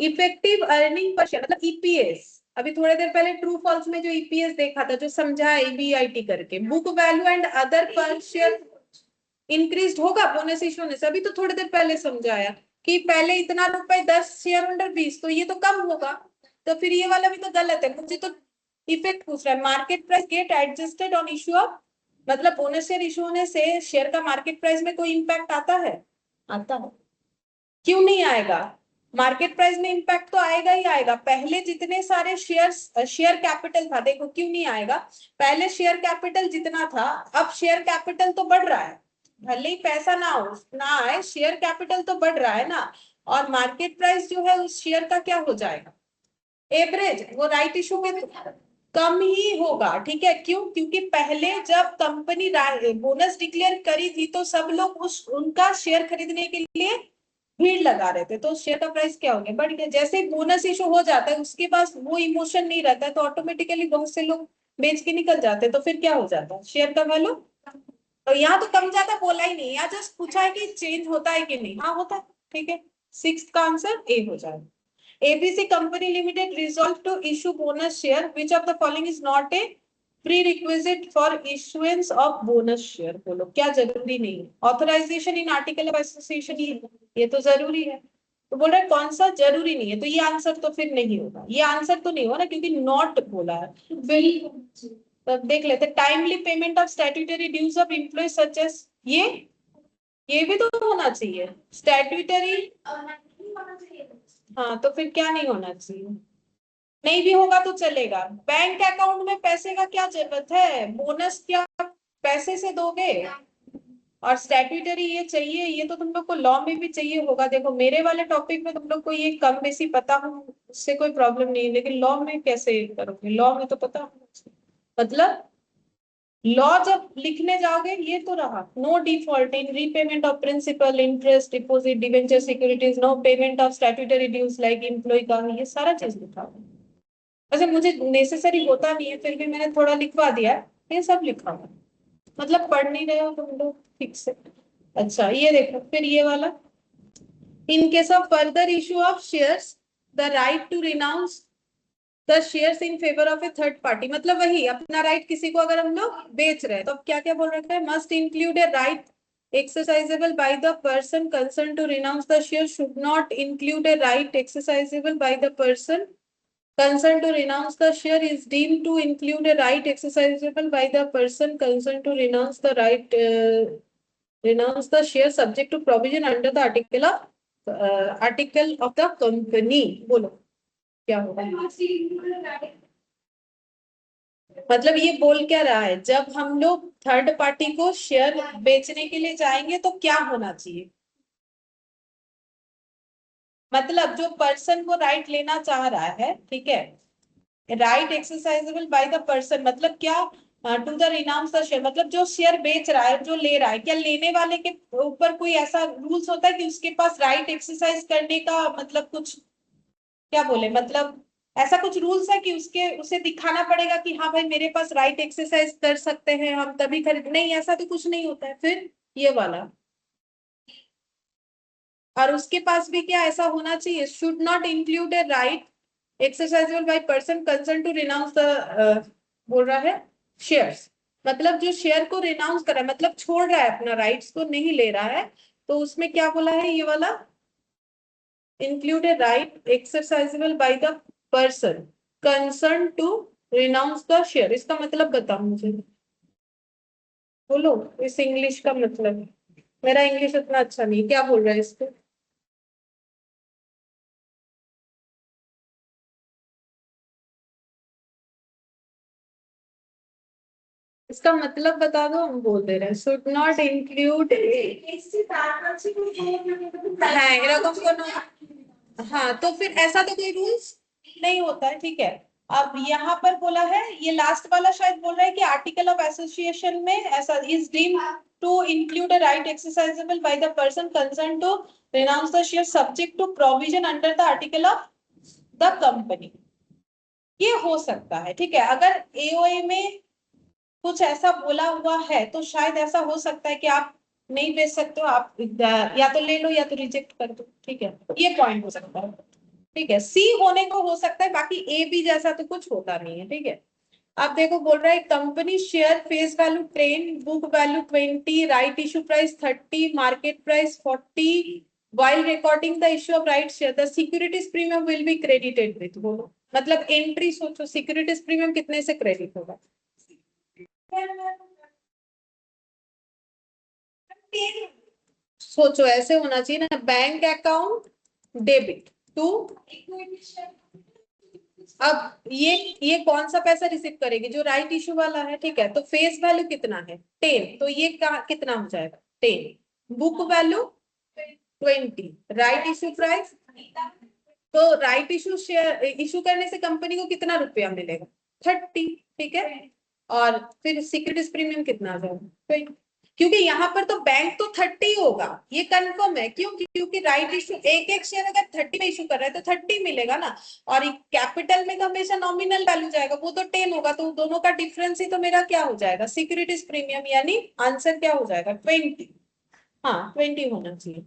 इफेक्टिव अर्निंग पर शेयर मतलब ईपीएस, अभी थोड़ी देर पहले ट्रू फॉल्स में जो ईपीएस देखा था, जो समझा एबीआईटी करके, बुक वैल्यू एंड अदर पर शेयर इंक्रीज होगा बोनस इशू होने से, अभी तो थोड़ी देर पहले समझाया कि पहले इतना रुपए 10 शेयर होल्डर 20, तो ये तो कम होगा, तो फिर ये वाला भी तो गलत है, मुझे तो इफेक्ट पूछ रहा है। Market price get adjusted on issue of, मतलब बोनस शेयर इशू होने से शेयर का मार्केट प्राइस में कोई इंपैक्ट आता है, आता है, क्यों नहीं आएगा, मार्केट प्राइस में इंपैक्ट तो आएगा ही आएगा। पहले जितने सारे शेयर कैपिटल था, देखो क्यों नहीं आएगा, पहले शेयर कैपिटल जितना था, अब शेयर कैपिटल तो बढ़ रहा है, भले ही पैसा ना हो ना आए, शेयर कैपिटल तो बढ़ रहा है ना, और मार्केट प्राइस जो है उस शेयर का क्या हो जाएगा, एवरेज, वो राइट इशू के कम ही होगा, ठीक है। क्यों, क्योंकि पहले जब कंपनी बोनस डिक्लेयर करी थी तो सब लोग उस उनका शेयर खरीदने के लिए भीड़ लगा रहे थे, तो शेयर का प्राइस क्या हो गया, बढ़ गया। जैसे बोनस इशू हो जाता है उसके पास वो इमोशन नहीं रहता है, तो ऑटोमेटिकली बहुत से लोग बेच के निकल जाते हैं, तो फिर क्या हो जाता है, शेयर का वैल्यू। तो यहाँ तो कम ज्यादा बोला ही नहीं, यहाँ जस्ट पूछा है कि चेंज होता है कि नहीं, हाँ होता है, ठीक है। 6th का आंसर ए हो जाएगा। ABC Company Limited resolved to issue bonus share. Which of the following is not a prerequisite for issuance of bonus share? बोलो क्या जरूरी नहीं है, authorisation in article of association ये तो जरूरी है, तो बोल रहे कौन सा जरूरी नहीं है, तो ये आंसर तो फिर नहीं होगा, ये आंसर तो नहीं होगा ना, क्योंकि नॉट बोला है। फिर तब देख लेते, timely payment of statutory dues of employ such as, ये भी तो होना चाहिए स्टैट्यूटरी, हाँ तो फिर क्या नहीं होना चाहिए, नहीं भी होगा तो चलेगा। बैंक अकाउंट में पैसे का क्या जरूरत है, बोनस क्या पैसे से दोगे, और स्टैट्यूटरी ये चाहिए, ये तो तुम लोग को लॉ में भी चाहिए होगा। देखो मेरे वाले टॉपिक में तुम लोग को ये कम बेसी पता हो, उससे कोई प्रॉब्लम नहीं है, लेकिन लॉ में कैसे करोगे? लॉ में तो पता होना चाहिए। मतलब लॉ जब लिखने जाओगे, ये तो रहा, no default in repayment of principal, interest, deposit, debenture securities, no payment of statutory dues like employ का, ये सारा चीज लिखा हुआ है। अच्छा मुझे नेसेसरी होता नहीं है, फिर भी मैंने थोड़ा लिखवा दिया है, ये सब लिखा हुआ है। मतलब पढ़ नहीं रहे हो तुम लोग ठीक से। अच्छा ये देखो फिर ये वाला, in case of further issue of shares, the right to renounce the shares in favour of a third party, मतलब वही अपना राइट किसी को अगर हम लोग बेच रहे हैं तो अब क्या क्या बोल रखा है, must include a right exercisable by the person concerned to renounce the share, should not include a right exercisable by the person concerned to renounce the share, is deemed to include a right exercisable by the person concerned to renounce the right renounce the share subject to provision under the article of the company। बोलो क्या होगा? मतलब ये बोल क्या रहा है, जब हम लोग थर्ड पार्टी को शेयर बेचने के लिए जाएंगे तो क्या होना चाहिए? मतलब जो पर्सन वो राइट लेना चाह रहा है, ठीक है, right exercisable by the person, मतलब क्या, to the renounce the share, मतलब जो शेयर बेच रहा है, जो ले रहा है, क्या लेने वाले के ऊपर कोई ऐसा रूल्स होता है कि उसके पास राइट एक्सरसाइज करने का, मतलब कुछ क्या बोले, मतलब ऐसा कुछ रूल्स है कि उसके उसे दिखाना पड़ेगा कि हाँ भाई मेरे पास राइट एक्सरसाइज कर सकते हैं हम तभी खरीद, नहीं ऐसा तो कुछ नहीं होता है। फिर ये वाला, और उसके पास भी क्या ऐसा होना चाहिए, should not include a right exercisable by person concern to renounce the, बोल रहा है शेयर्स, मतलब जो शेयर को रिनाउंस कर रहा है, मतलब छोड़ रहा है, अपना राइट्स को नहीं ले रहा है, तो उसमें क्या बोला है ये वाला, include a right exercisable by the person concerned to renounce the share। इसका मतलब बताओ मुझे, बोलो इस इंग्लिश का मतलब। मेरा इंग्लिश उतना अच्छा नहीं, क्या बोल रहा है इसको? इसका मतलब बता दो, हम बोल दे रहे हैं, शुड नॉट इंक्लूड, হ্যাঁ এরকম কোনো, हाँ तो फिर ऐसा तो कोई रूल्स नहीं होता है, ठीक है। अब यहाँ पर बोला है, ये लास्ट वाला शायद बोल रहा है कि आर्टिकल ऑफ एसोसिएशन में ऐसा, is deemed to include a right exercisable by the person concern to renounce the share subject to provision under the article of the company. ये हो सकता है, ठीक है, अगर एओए में कुछ ऐसा बोला हुआ है तो शायद ऐसा हो सकता है कि आप नहीं बेच सकते हो, आप या तो ले लो या तो रिजेक्ट कर दो, ठीक है, ये पॉइंट हो सकता है। ठीक है, सी होने को हो सकता है, बाकी ए बी जैसा तो कुछ होता नहीं है, ठीक है। अब देखो बोल रहा है company share face value 10, book value 20, right issue price 30, market price 40, while recording the issue of right share the securities premium will be credited with, बोलो मतलब एंट्री सोचो, सिक्योरिटीज प्रीमियम कितने से क्रेडिट होगा? सोचो ऐसे होना चाहिए ना, बैंक अकाउंट डेबिट टू, अब ये कौन सा पैसा रिसीव करेगी, जो राइट इशू वाला है, ठीक है, तो फेस वैल्यू कितना है 10, तो ये कितना हो जाएगा 10, book value 20, right issue price, तो राइट इशू शेयर इशू करने से कंपनी को कितना रुपया मिलेगा 30, ठीक है, और फिर सिक्योरिटीज प्रीमियम कितना आ जाएगा 20, क्योंकि यहाँ पर तो बैंक तो 30 होगा, ये कंफर्म है, क्यों, क्योंकि राइट इशू एक एक शेयर अगर 30 में इशू कर रहा है तो 30 मिलेगा ना, और कैपिटल में तो हमेशा नॉमिनल वैल्यू जाएगा, वो तो 10 होगा, तो दोनों का डिफरेंस ही तो मेरा क्या हो जाएगा सिक्योरिटीज प्रीमियम, यानी आंसर क्या हो जाएगा 20, हाँ 20 होना चाहिए।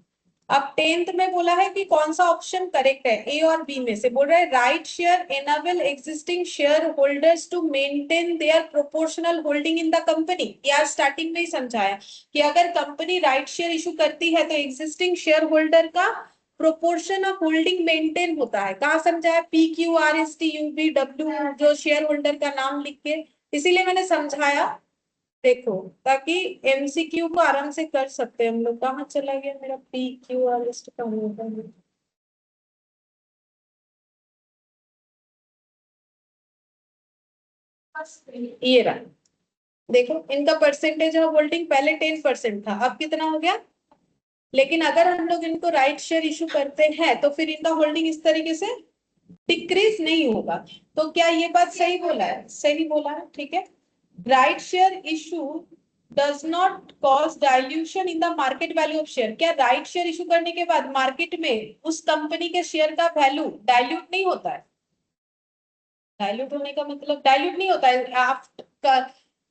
अब 10th में बोला है कि कौन सा ऑप्शन करेक्ट है, ए और बी में से, बोल रहा है right share enable existing share holders to maintain their proportional holding in the company. यार स्टार्टिंग में ही समझाया कि अगर कंपनी राइट शेयर इशू करती है तो एग्जिस्टिंग शेयर होल्डर का प्रोपोर्शन ऑफ होल्डिंग मेंटेन होता है, कहाँ समझाया, P Q R S T U B W, जो शेयर होल्डर का नाम लिख के, इसीलिए मैंने समझाया, देखो ताकि एमसीक्यू को आराम से कर सकते हैं हम लोग। कहाँ चला गया मेरा पी क्यू आर लिस्ट का होगा, ये रहा, देखो इनका परसेंटेज ऑफ होल्डिंग पहले 10% था, अब कितना हो गया। लेकिन अगर हम लोग इनको राइट शेयर इशू करते हैं तो फिर इनका होल्डिंग इस तरीके से डिक्रीज नहीं होगा। तो क्या ये बात सही बोला है? सही बोला है, ठीक है। Right share issue does not cause dilution in the market value of share. क्या राइट शेयर इशू करने के बाद मार्केट में उस कंपनी के शेयर का वैल्यू डाइल्यूट नहीं होता है? डाइल्यूट होने का मतलब डाइल्यूट नहीं होता है।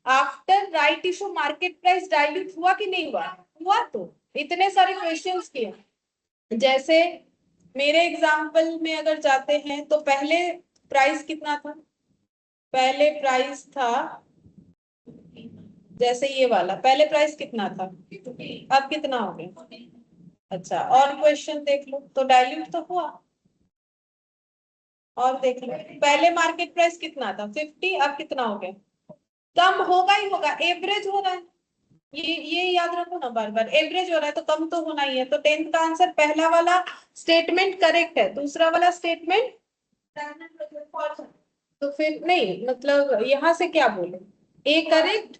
After right issue market price dilute हुआ कि नहीं हुआ? हुआ। तो इतने सारे क्वेश्चंस किए, जैसे मेरे एग्जाम्पल में अगर जाते हैं तो पहले प्राइस कितना था? पहले प्राइस था, जैसे ये वाला पहले प्राइस कितना था, अब कितना हो गया? अच्छा, और क्वेश्चन देख लो तो डाइल्यूट तो हुआ। और देख लो पहले मार्केट प्राइस कितना था 50, अब कितना हो गया? कम होगा ही होगा, एवरेज हो रहा है। ये याद रखो ना, बार बार एवरेज हो रहा है तो कम तो होना ही है। तो 10th का आंसर पहला वाला स्टेटमेंट करेक्ट है, दूसरा वाला स्टेटमेंट तो फिर नहीं, मतलब यहां से क्या बोले, ए करेक्ट,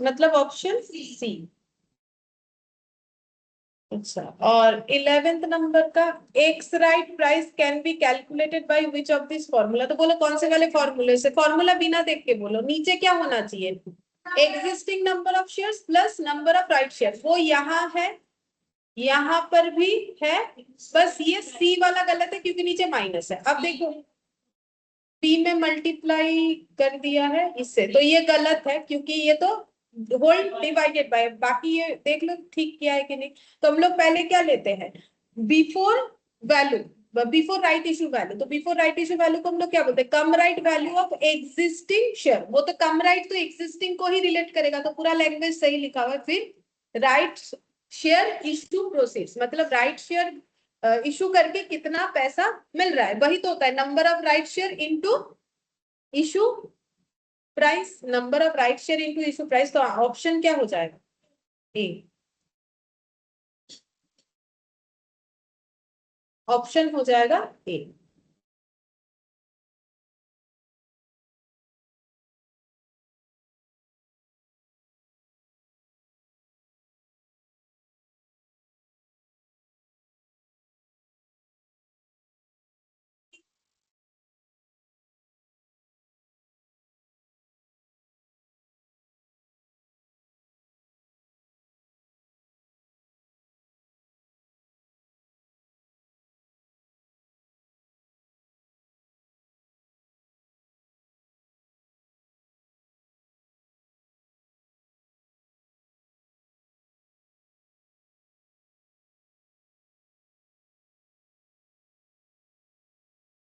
मतलब ऑप्शन सी। अच्छा, और 11th नंबर का x right price can be calculated by which of this formula. तो बोलो कौन से वाले फॉर्मूले से? फॉर्मूला बिना देख के बोलो, नीचे क्या होना चाहिए? Existing number of shares plus number of right share. वो यहाँ है, यहाँ पर भी है, बस ये सी वाला गलत है क्योंकि नीचे माइनस है। अब देखो पी में मल्टीप्लाई कर दिया है इससे, तो ये गलत है क्योंकि ये तो होल डिवाइडेड बाय, बाकी ये देख लो ठीक किया है कि नहीं। तो हम लोग पहले क्या लेते हैं, before value, before right issue value. तो बिफोर राइट इशू वैल्यू को हम लोग क्या बोलते हैं? Cum right value of existing share. वो तो कम राइट तो एग्जिस्टिंग को ही रिलेट करेगा, तो पूरा लैंग्वेज सही लिखा हुआ है। फिर राइट शेयर इशू प्रोसीड्स, मतलब राइट शेयर इशू करके कितना पैसा मिल रहा है, वही तो होता है number of right share into issue price. Number of right share into issue price. तो ऑप्शन क्या हो जाएगा? ए। ऑप्शन हो जाएगा ए।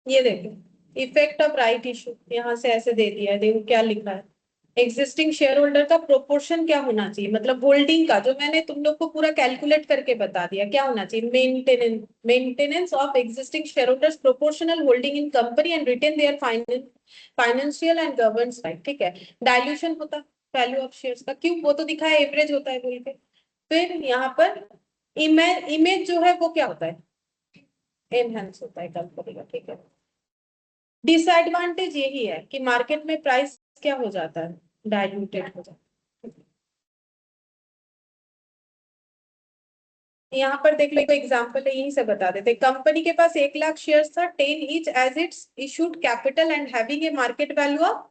ये देखो इफेक्ट ऑफ राइट इशू, यहां से ऐसे दे दिया है, देखो क्या लिखा है। एग्जिस्टिंग शेयर होल्डर का प्रोपोर्शन क्या होना चाहिए, मतलब होल्डिंग का, जो मैंने तुम लोग को पूरा कैलकुलेट करके बता दिया क्या होना चाहिए। Maintenance of existing share holders proportional holding in company and retain their financial and governance right. ठीक है, डाइल्यूशन होता वैल्यू ऑफ शेयर्स का, क्यों? वो तो दिखा है एवरेज होता है बोल के। फिर यहाँ पर इमेज जो है वो क्या होता है? एनहेंस होता है कंपनी का। ठीक है, डिसएडवांटेज यही है कि मार्केट में प्राइस क्या हो जाता है, डाइल्यूटेड हो जाता है। यहाँ पर देख लो एक एग्जांपल है, यहीं से बता देते। कंपनी के पास 1 लाख शेयर्स था, 10 each as its issued capital and having a market value of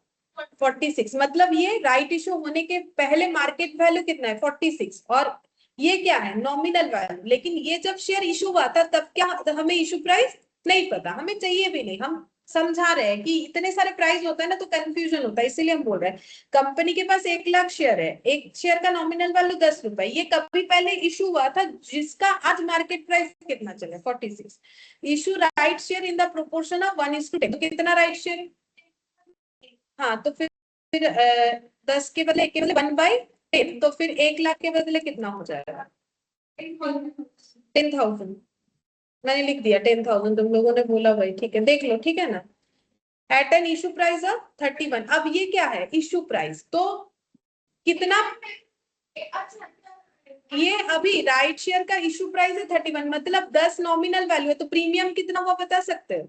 46। मतलब ये राइट इशू होने के पहले मार्केट वैल्यू कितना है? 46। और ये क्या है? Nominal value. लेकिन ये जब शेयर इशू हुआ था तब क्या हमें इशू प्राइस नहीं पता, हमें चाहिए भी नहीं। हम समझा रहे हैं कि इतने सारे प्राइस होता है ना तो कंफ्यूजन होता है, इसीलिए हम बोल रहे हैं। कंपनी के पास 1 लाख शेयर है, एक शेयर का नॉमिनल वैल्यू 10 रुपए। ये कभी पहले इशू हुआ था जिसका आज मार्केट प्राइस कितना चले? 46। Issue right share in the proportion of 1:10। तो कितना राइट शेयर? हाँ, तो फिर 10 के बदले 1 के बदले 1/10। तो फिर 1 लाख के बदले कितना हो जाएगा? 10,000। मैंने लिख दिया 10,000, तुम लोगों ने बोला भाई, ठीक है देख लो, ठीक है ना। At an issue price of 31। अब ये क्या है? Issue price. तो कितना? ये अभी राइट शेयर का इशू प्राइस है 31, मतलब 10 नॉमिनल वैल्यू है, तो प्रीमियम कितना हुआ बता सकते हो?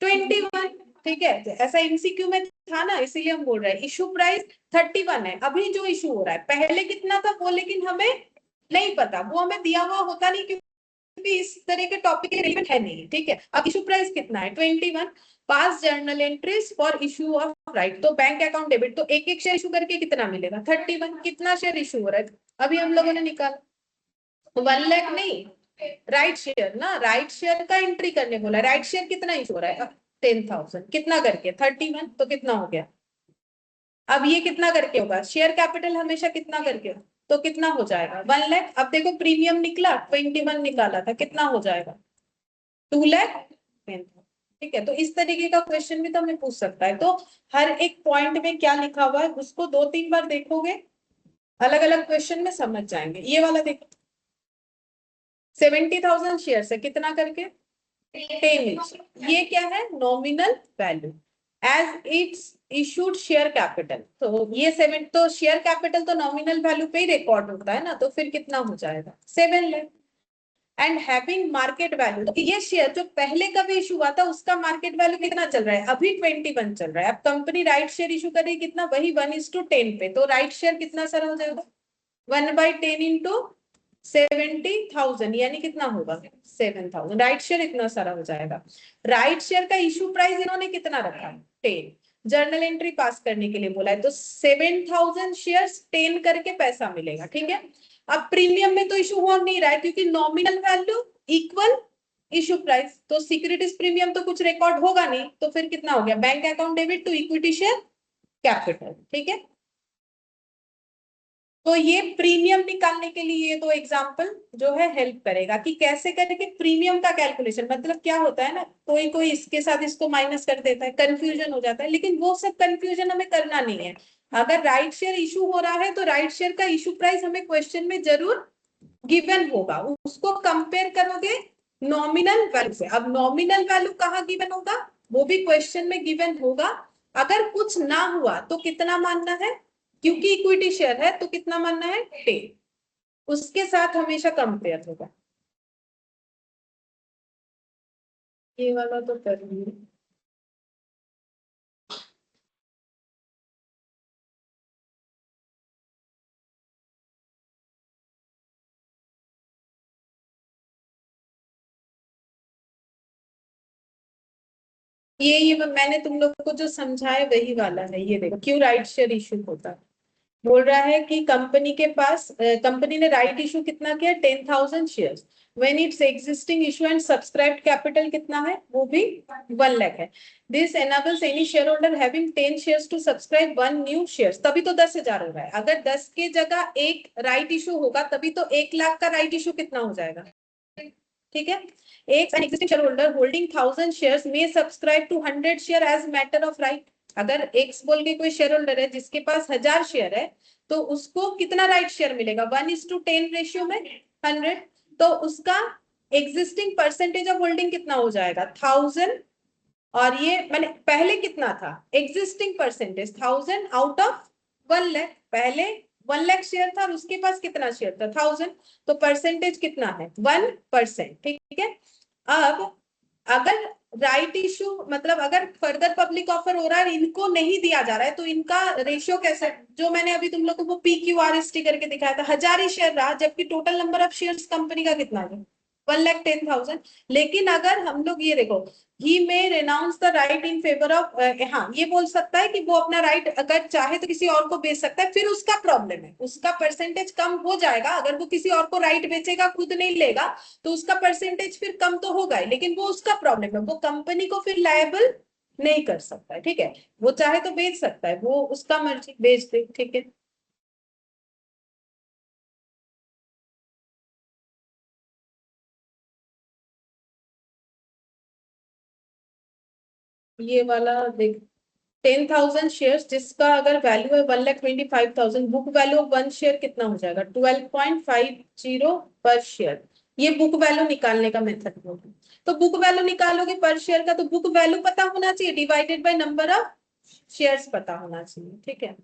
21। ठीक है, ऐसा एमसीक्यू में था ना, इसीलिए हम बोल रहे हैं इशू प्राइस 31 है अभी जो इशू हो रहा है, पहले कितना था वो लेकिन हमें नहीं पता, वो हमें दिया हुआ होता नहीं क्योंकि इस तरह के टॉपिक के रिलेवेंट है नहीं, ठीक है। अब इशू प्राइस कितना है 21, पास journal entries for issue of right, तो बैंक अकाउंट डेबिट, तो एक एक शेयर इशू करके कितना मिलेगा 31, कितना शेयर इशू हो रहा है अभी हम लोगों ने निकाला 1 लाख नहीं, राइट शेयर ना, राइट शेयर का एंट्री करने बोला, राइट शेयर कितना इशू हो रहा है 10,000, कितना करके 31, तो कितना हो गया, अब ये कितना करके होगा, शेयर कैपिटल हमेशा कितना करके हो, तो कितना हो जाएगा 1 लाख, अब देखो प्रीमियम निकला 21 निकाला था, कितना हो जाएगा 2 लाख, ठीक है। तो इस तरीके का क्वेश्चन भी तो हमें पूछ सकता है, तो हर एक पॉइंट में क्या लिखा हुआ है उसको 2-3 बार देखोगे, अलग अलग क्वेश्चन में समझ जाएंगे। ये वाला देखो 70,000 शेयर है कितना करके 10 ये क्या है nominal value as its issued share capital, तो ये 7, तो शेयर कैपिटल तो नॉमिनल वैल्यू पे ही रिकॉर्ड होता है ना, तो फिर कितना हो जाएगा 7 lakh, and having market value, तो ये शेयर जो पहले कभी इशू हुआ था उसका मार्केट वैल्यू कितना चल रहा है अभी 21 चल रहा है, अब कंपनी राइट शेयर इशू कर रही है कितना, वही 1:10 पे, तो राइट शेयर कितना सारा हो जाएगा 1/10 इंटू 70,000 यानी कितना होगा 7,000, राइट शेयर इतना सारा हो जाएगा। राइट शेयर का इशू प्राइस इन्होंने कितना रखा 10, जर्नल एंट्री पास करने के लिए बोला है, तो 7,000 शेयर 10 करके पैसा मिलेगा, ठीक है। अब प्रीमियम में तो इशू हो नहीं रहा है क्योंकि nominal value equal issue price, तो सिक्योरिटीज प्रीमियम तो कुछ रिकॉर्ड होगा नहीं, तो फिर कितना हो गया bank account debit to equity share capital, ठीक है। तो ये प्रीमियम निकालने के लिए ये दो एग्जांपल जो है हेल्प करेगा कि कैसे करके प्रीमियम का कैलकुलेशन, मतलब क्या होता है ना, कोई कोई इसके साथ इसको माइनस कर देता है, कंफ्यूजन हो जाता है, लेकिन वो सब कंफ्यूजन हमें करना नहीं है। अगर राइट शेयर इशू हो रहा है तो राइट शेयर का इशू प्राइस हमें क्वेश्चन में जरूर गिवन होगा, उसको कंपेयर करोगे नॉमिनल वैल्यू से। अब नॉमिनल वैल्यू कहाँ गिवन होगा, वो भी क्वेश्चन में गिवन होगा। अगर कुछ ना हुआ तो कितना मानना है, क्योंकि इक्विटी शेयर है तो कितना मानना है 10, उसके साथ हमेशा कंपेयर होगा। ये वाला तो कर लिया, ये मैंने तुम लोग को जो समझाया वही वाला है, ये देखो क्यों राइट शेयर इशू होता है। बोल रहा है कि कंपनी के पास कंपनी ने राइट इशू कितना किया 10,000 shares, when its existing issue and subscribed capital कितना है वो भी 1 लाख है। This enables any share holder having 10 shares to subscribe 1 new shares, तभी तो 10,000 हो रहा है, अगर 10 के जगह एक राइट इशू होगा तभी तो 1 लाख का राइट इशू कितना हो जाएगा, ठीक है। एक an existing share holder holding 1000 shares may subscribe to 100 share as matter of right, अगर एक्स बोल के कोई शेयर होल्डर है जिसके पास 1000 शेयर है तो उसको कितना राइट शेयर मिलेगा 1:10 रेशियो में 100, तो उसका एग्जिस्टिंग परसेंटेज ऑफ होल्डिंग कितना हो जाएगा 1000, और ये मैंने पहले कितना था existing percentage 1000 out of 1 lakh, पहले 1 लाख शेयर था और उसके पास कितना शेयर था 1000, तो परसेंटेज कितना है 1%, ठीक है। अब अगर राइट इशू मतलब अगर फर्दर पब्लिक ऑफर हो रहा है इनको नहीं दिया जा रहा है तो इनका रेशियो कैसे, जो मैंने अभी तुम लोग को वो PQRST करके दिखाया था 1000 ही शेयर रहा, जबकि total number of shares company का कितना है 1,10,000। लेकिन अगर हम लोग ये देखो ही में renounce the right in favour of, हाँ ये बोल सकता है कि वो अपना राइट अगर चाहे तो किसी और को बेच सकता है, फिर उसका प्रॉब्लम है, उसका परसेंटेज कम हो जाएगा, अगर वो किसी और को राइट बेचेगा खुद नहीं लेगा तो उसका परसेंटेज फिर कम तो होगा ही, लेकिन वो उसका प्रॉब्लम है, वो कंपनी को फिर लायबल नहीं कर सकता है, ठीक है। वो चाहे तो बेच सकता है, वो उसका मर्जी बेच दे, ठीक है। ये वाला देख 10,000 शेयर्स जिसका अगर वैल्यू है 1,25,000, बुक वैल्यू ऑफ 1 शेयर कितना हो जाएगा 12.50 पर शेयर, ये बुक वैल्यू निकालने का मेथड होगा। तो बुक वैल्यू निकालोगे पर शेयर का तो बुक वैल्यू पता होना चाहिए divided by number of shares पता होना चाहिए, ठीक है।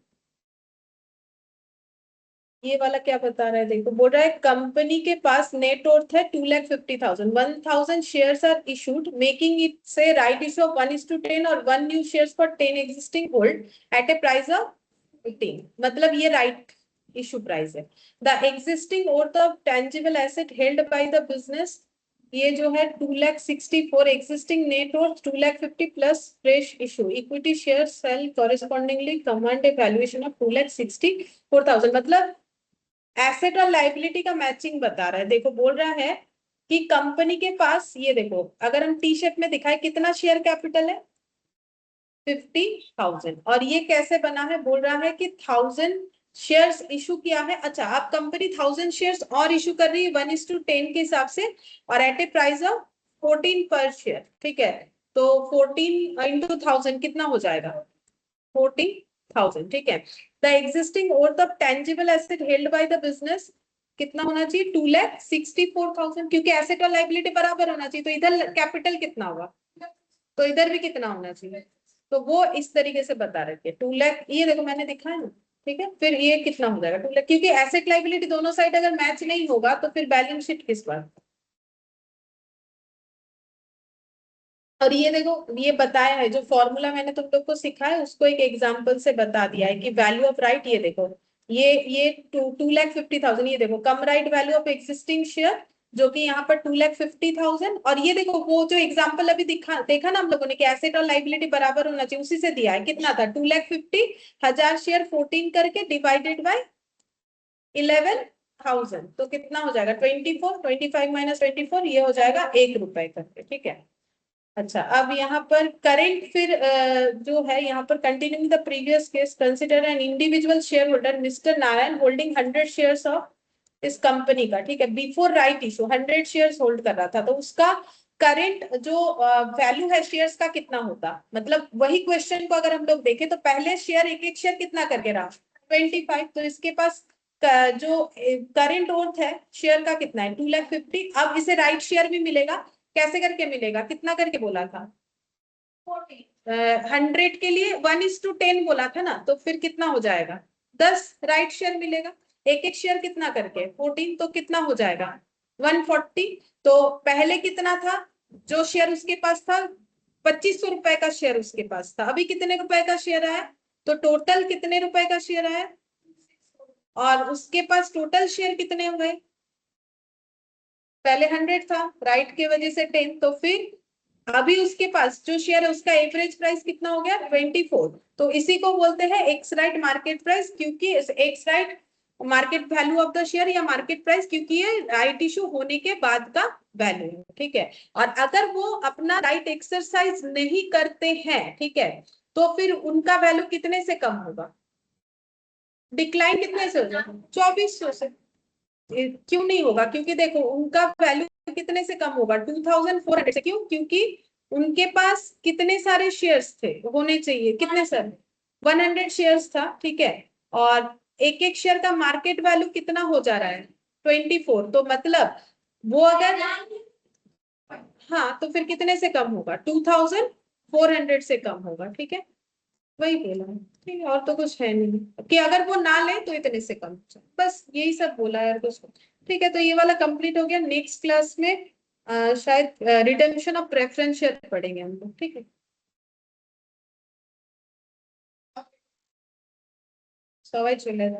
ये वाला क्या बता रहा है, देखो बोल रहा है कंपनी के पास नेट वर्थ है 2,50,000, 1,000 shares are issued making it से राइट इशू ऑफ 1:10 और 1 new shares for 10 existing hold at a price of 15। मतलब ये राइट इशू प्राइस है। The existing worth of tangible asset held by the business, ये जो है 2,64,000 existing net worth 2,50,000 plus fresh issue equity share sell correspondingly command a valuation of 2,64,000। मतलब asset और liability का matching बता रहा है। देखो बोल रहा है कि कंपनी के पास, ये देखो अगर हम टी शेप में दिखाए कितना शेयर कैपिटल है 50,000, और ये कैसे बना है, बोल रहा है कि 1,000 शेयर्स इशू किया है। अच्छा, आप कंपनी 1,000 शेयर्स और इशू कर रही है 1:10 के हिसाब से और एट ए प्राइस ऑफ 14 पर शेयर, ठीक है। तो 14 इंटू 1,000 कितना हो जाएगा, 40,000, ठीक है। The existing worth of tangible asset held by the business कितना होना चाहिए, 2,64,000, क्योंकि एसेट और लाइबिलिटी बराबर होना चाहिए, तो इधर कैपिटल कितना होगा, तो इधर भी कितना होना चाहिए। तो वो इस तरीके से बता रहे थे 2 लाख, ये देखो मैंने दिखा है ना, ठीक है। फिर ये कितना हो जाएगा 2 लाख, क्योंकि एसेट लाइबिलिटी दोनों साइड अगर मैच नहीं होगा तो फिर बैलेंस शीट किस बात। और ये देखो ये बताया है, जो फॉर्मूला मैंने तुम लोग को सिखाया उसको एक एग्जांपल से बता दिया है कि वैल्यू ऑफ राइट, ये देखो ये 2,50,000, ये देखो cum right value of existing share जो कि यहाँ पर 2,50,000, और ये देखो वो जो एग्जांपल अभी देखा ना हम लोगों ने कि एसेट और लाइबिलिटी बराबर होना चाहिए, उसी से दिया है। कितना था, 2,50,000 शेयर 14 करके डिवाइडेड बाय 11,000, तो कितना हो जाएगा 24, 25 माइनस 24, ये हो जाएगा 1 रुपए करके, ठीक है। अच्छा, अब यहाँ पर करेंट फिर जो है यहाँ पर continuing the previous case, consider an individual share holder mister Narayan holding 100 shares of इस कंपनी का, ठीक है। Before right issue 100 shares hold कर रहा था, तो उसका करेंट जो वैल्यू है शेयर्स का कितना होता, मतलब वही क्वेश्चन को अगर हम लोग देखें तो पहले शेयर एक एक शेयर कितना करके रहा 25, तो इसके पास जो करेंट वर्थ है शेयर का कितना है 2,50,000। अब इसे राइट शेयर भी मिलेगा, कैसे करके मिलेगा, कितना करके बोला था 100 के लिए 1:10 बोला था ना, तो फिर कितना हो जाएगा 10 राइट शेयर मिलेगा, एक एक शेयर कितना करके 14, तो कितना हो जाएगा 140। तो पहले कितना था, जो शेयर उसके पास था 2,500 रुपए का शेयर उसके पास था, अभी कितने रुपए का शेयर आया, तो टोटल कितने रुपए का शेयर आया, और उसके पास टोटल शेयर कितने हो गए, पहले 100 था राइट के वजह से 10, तो फिर अभी उसके पास जो शेयर है उसका एवरेज प्राइस कितना हो गया 24, तो इसी को बोलते हैं एक्स राइट मार्केट प्राइस, क्योंकि x right market value of the share या मार्केट प्राइस, क्योंकि ये राइट इशू होने के बाद का वैल्यू है, ठीक है। और अगर वो अपना राइट एक्सरसाइज नहीं करते हैं, ठीक है, तो फिर उनका वैल्यू कितने से कम होगा, डिक्लाइन कितने से होगा 2,400 से। क्यों नहीं होगा, क्योंकि देखो उनका वैल्यू कितने से कम होगा 2,400 से, क्यों, क्योंकि उनके पास कितने सारे शेयर्स थे होने चाहिए, कितने सारे 100 शेयर्स था, ठीक है। और एक एक शेयर का मार्केट वैल्यू कितना हो जा रहा है 24, तो मतलब वो अगर, हाँ तो फिर कितने से कम होगा 2,400 से कम होगा, ठीक है। वही बोला है, ठीक है, और तो कुछ है नहीं कि अगर वो ना ले तो इतने से कम, बस यही सब बोला है कुछ। ठीक है, तो ये वाला कंप्लीट हो गया। नेक्स्ट क्लास में शायद रिडेम्पशन ऑफ प्रेफरेंस शेयर पढ़ेंगे हम लोग, ठीक है। सवाई चलेगा।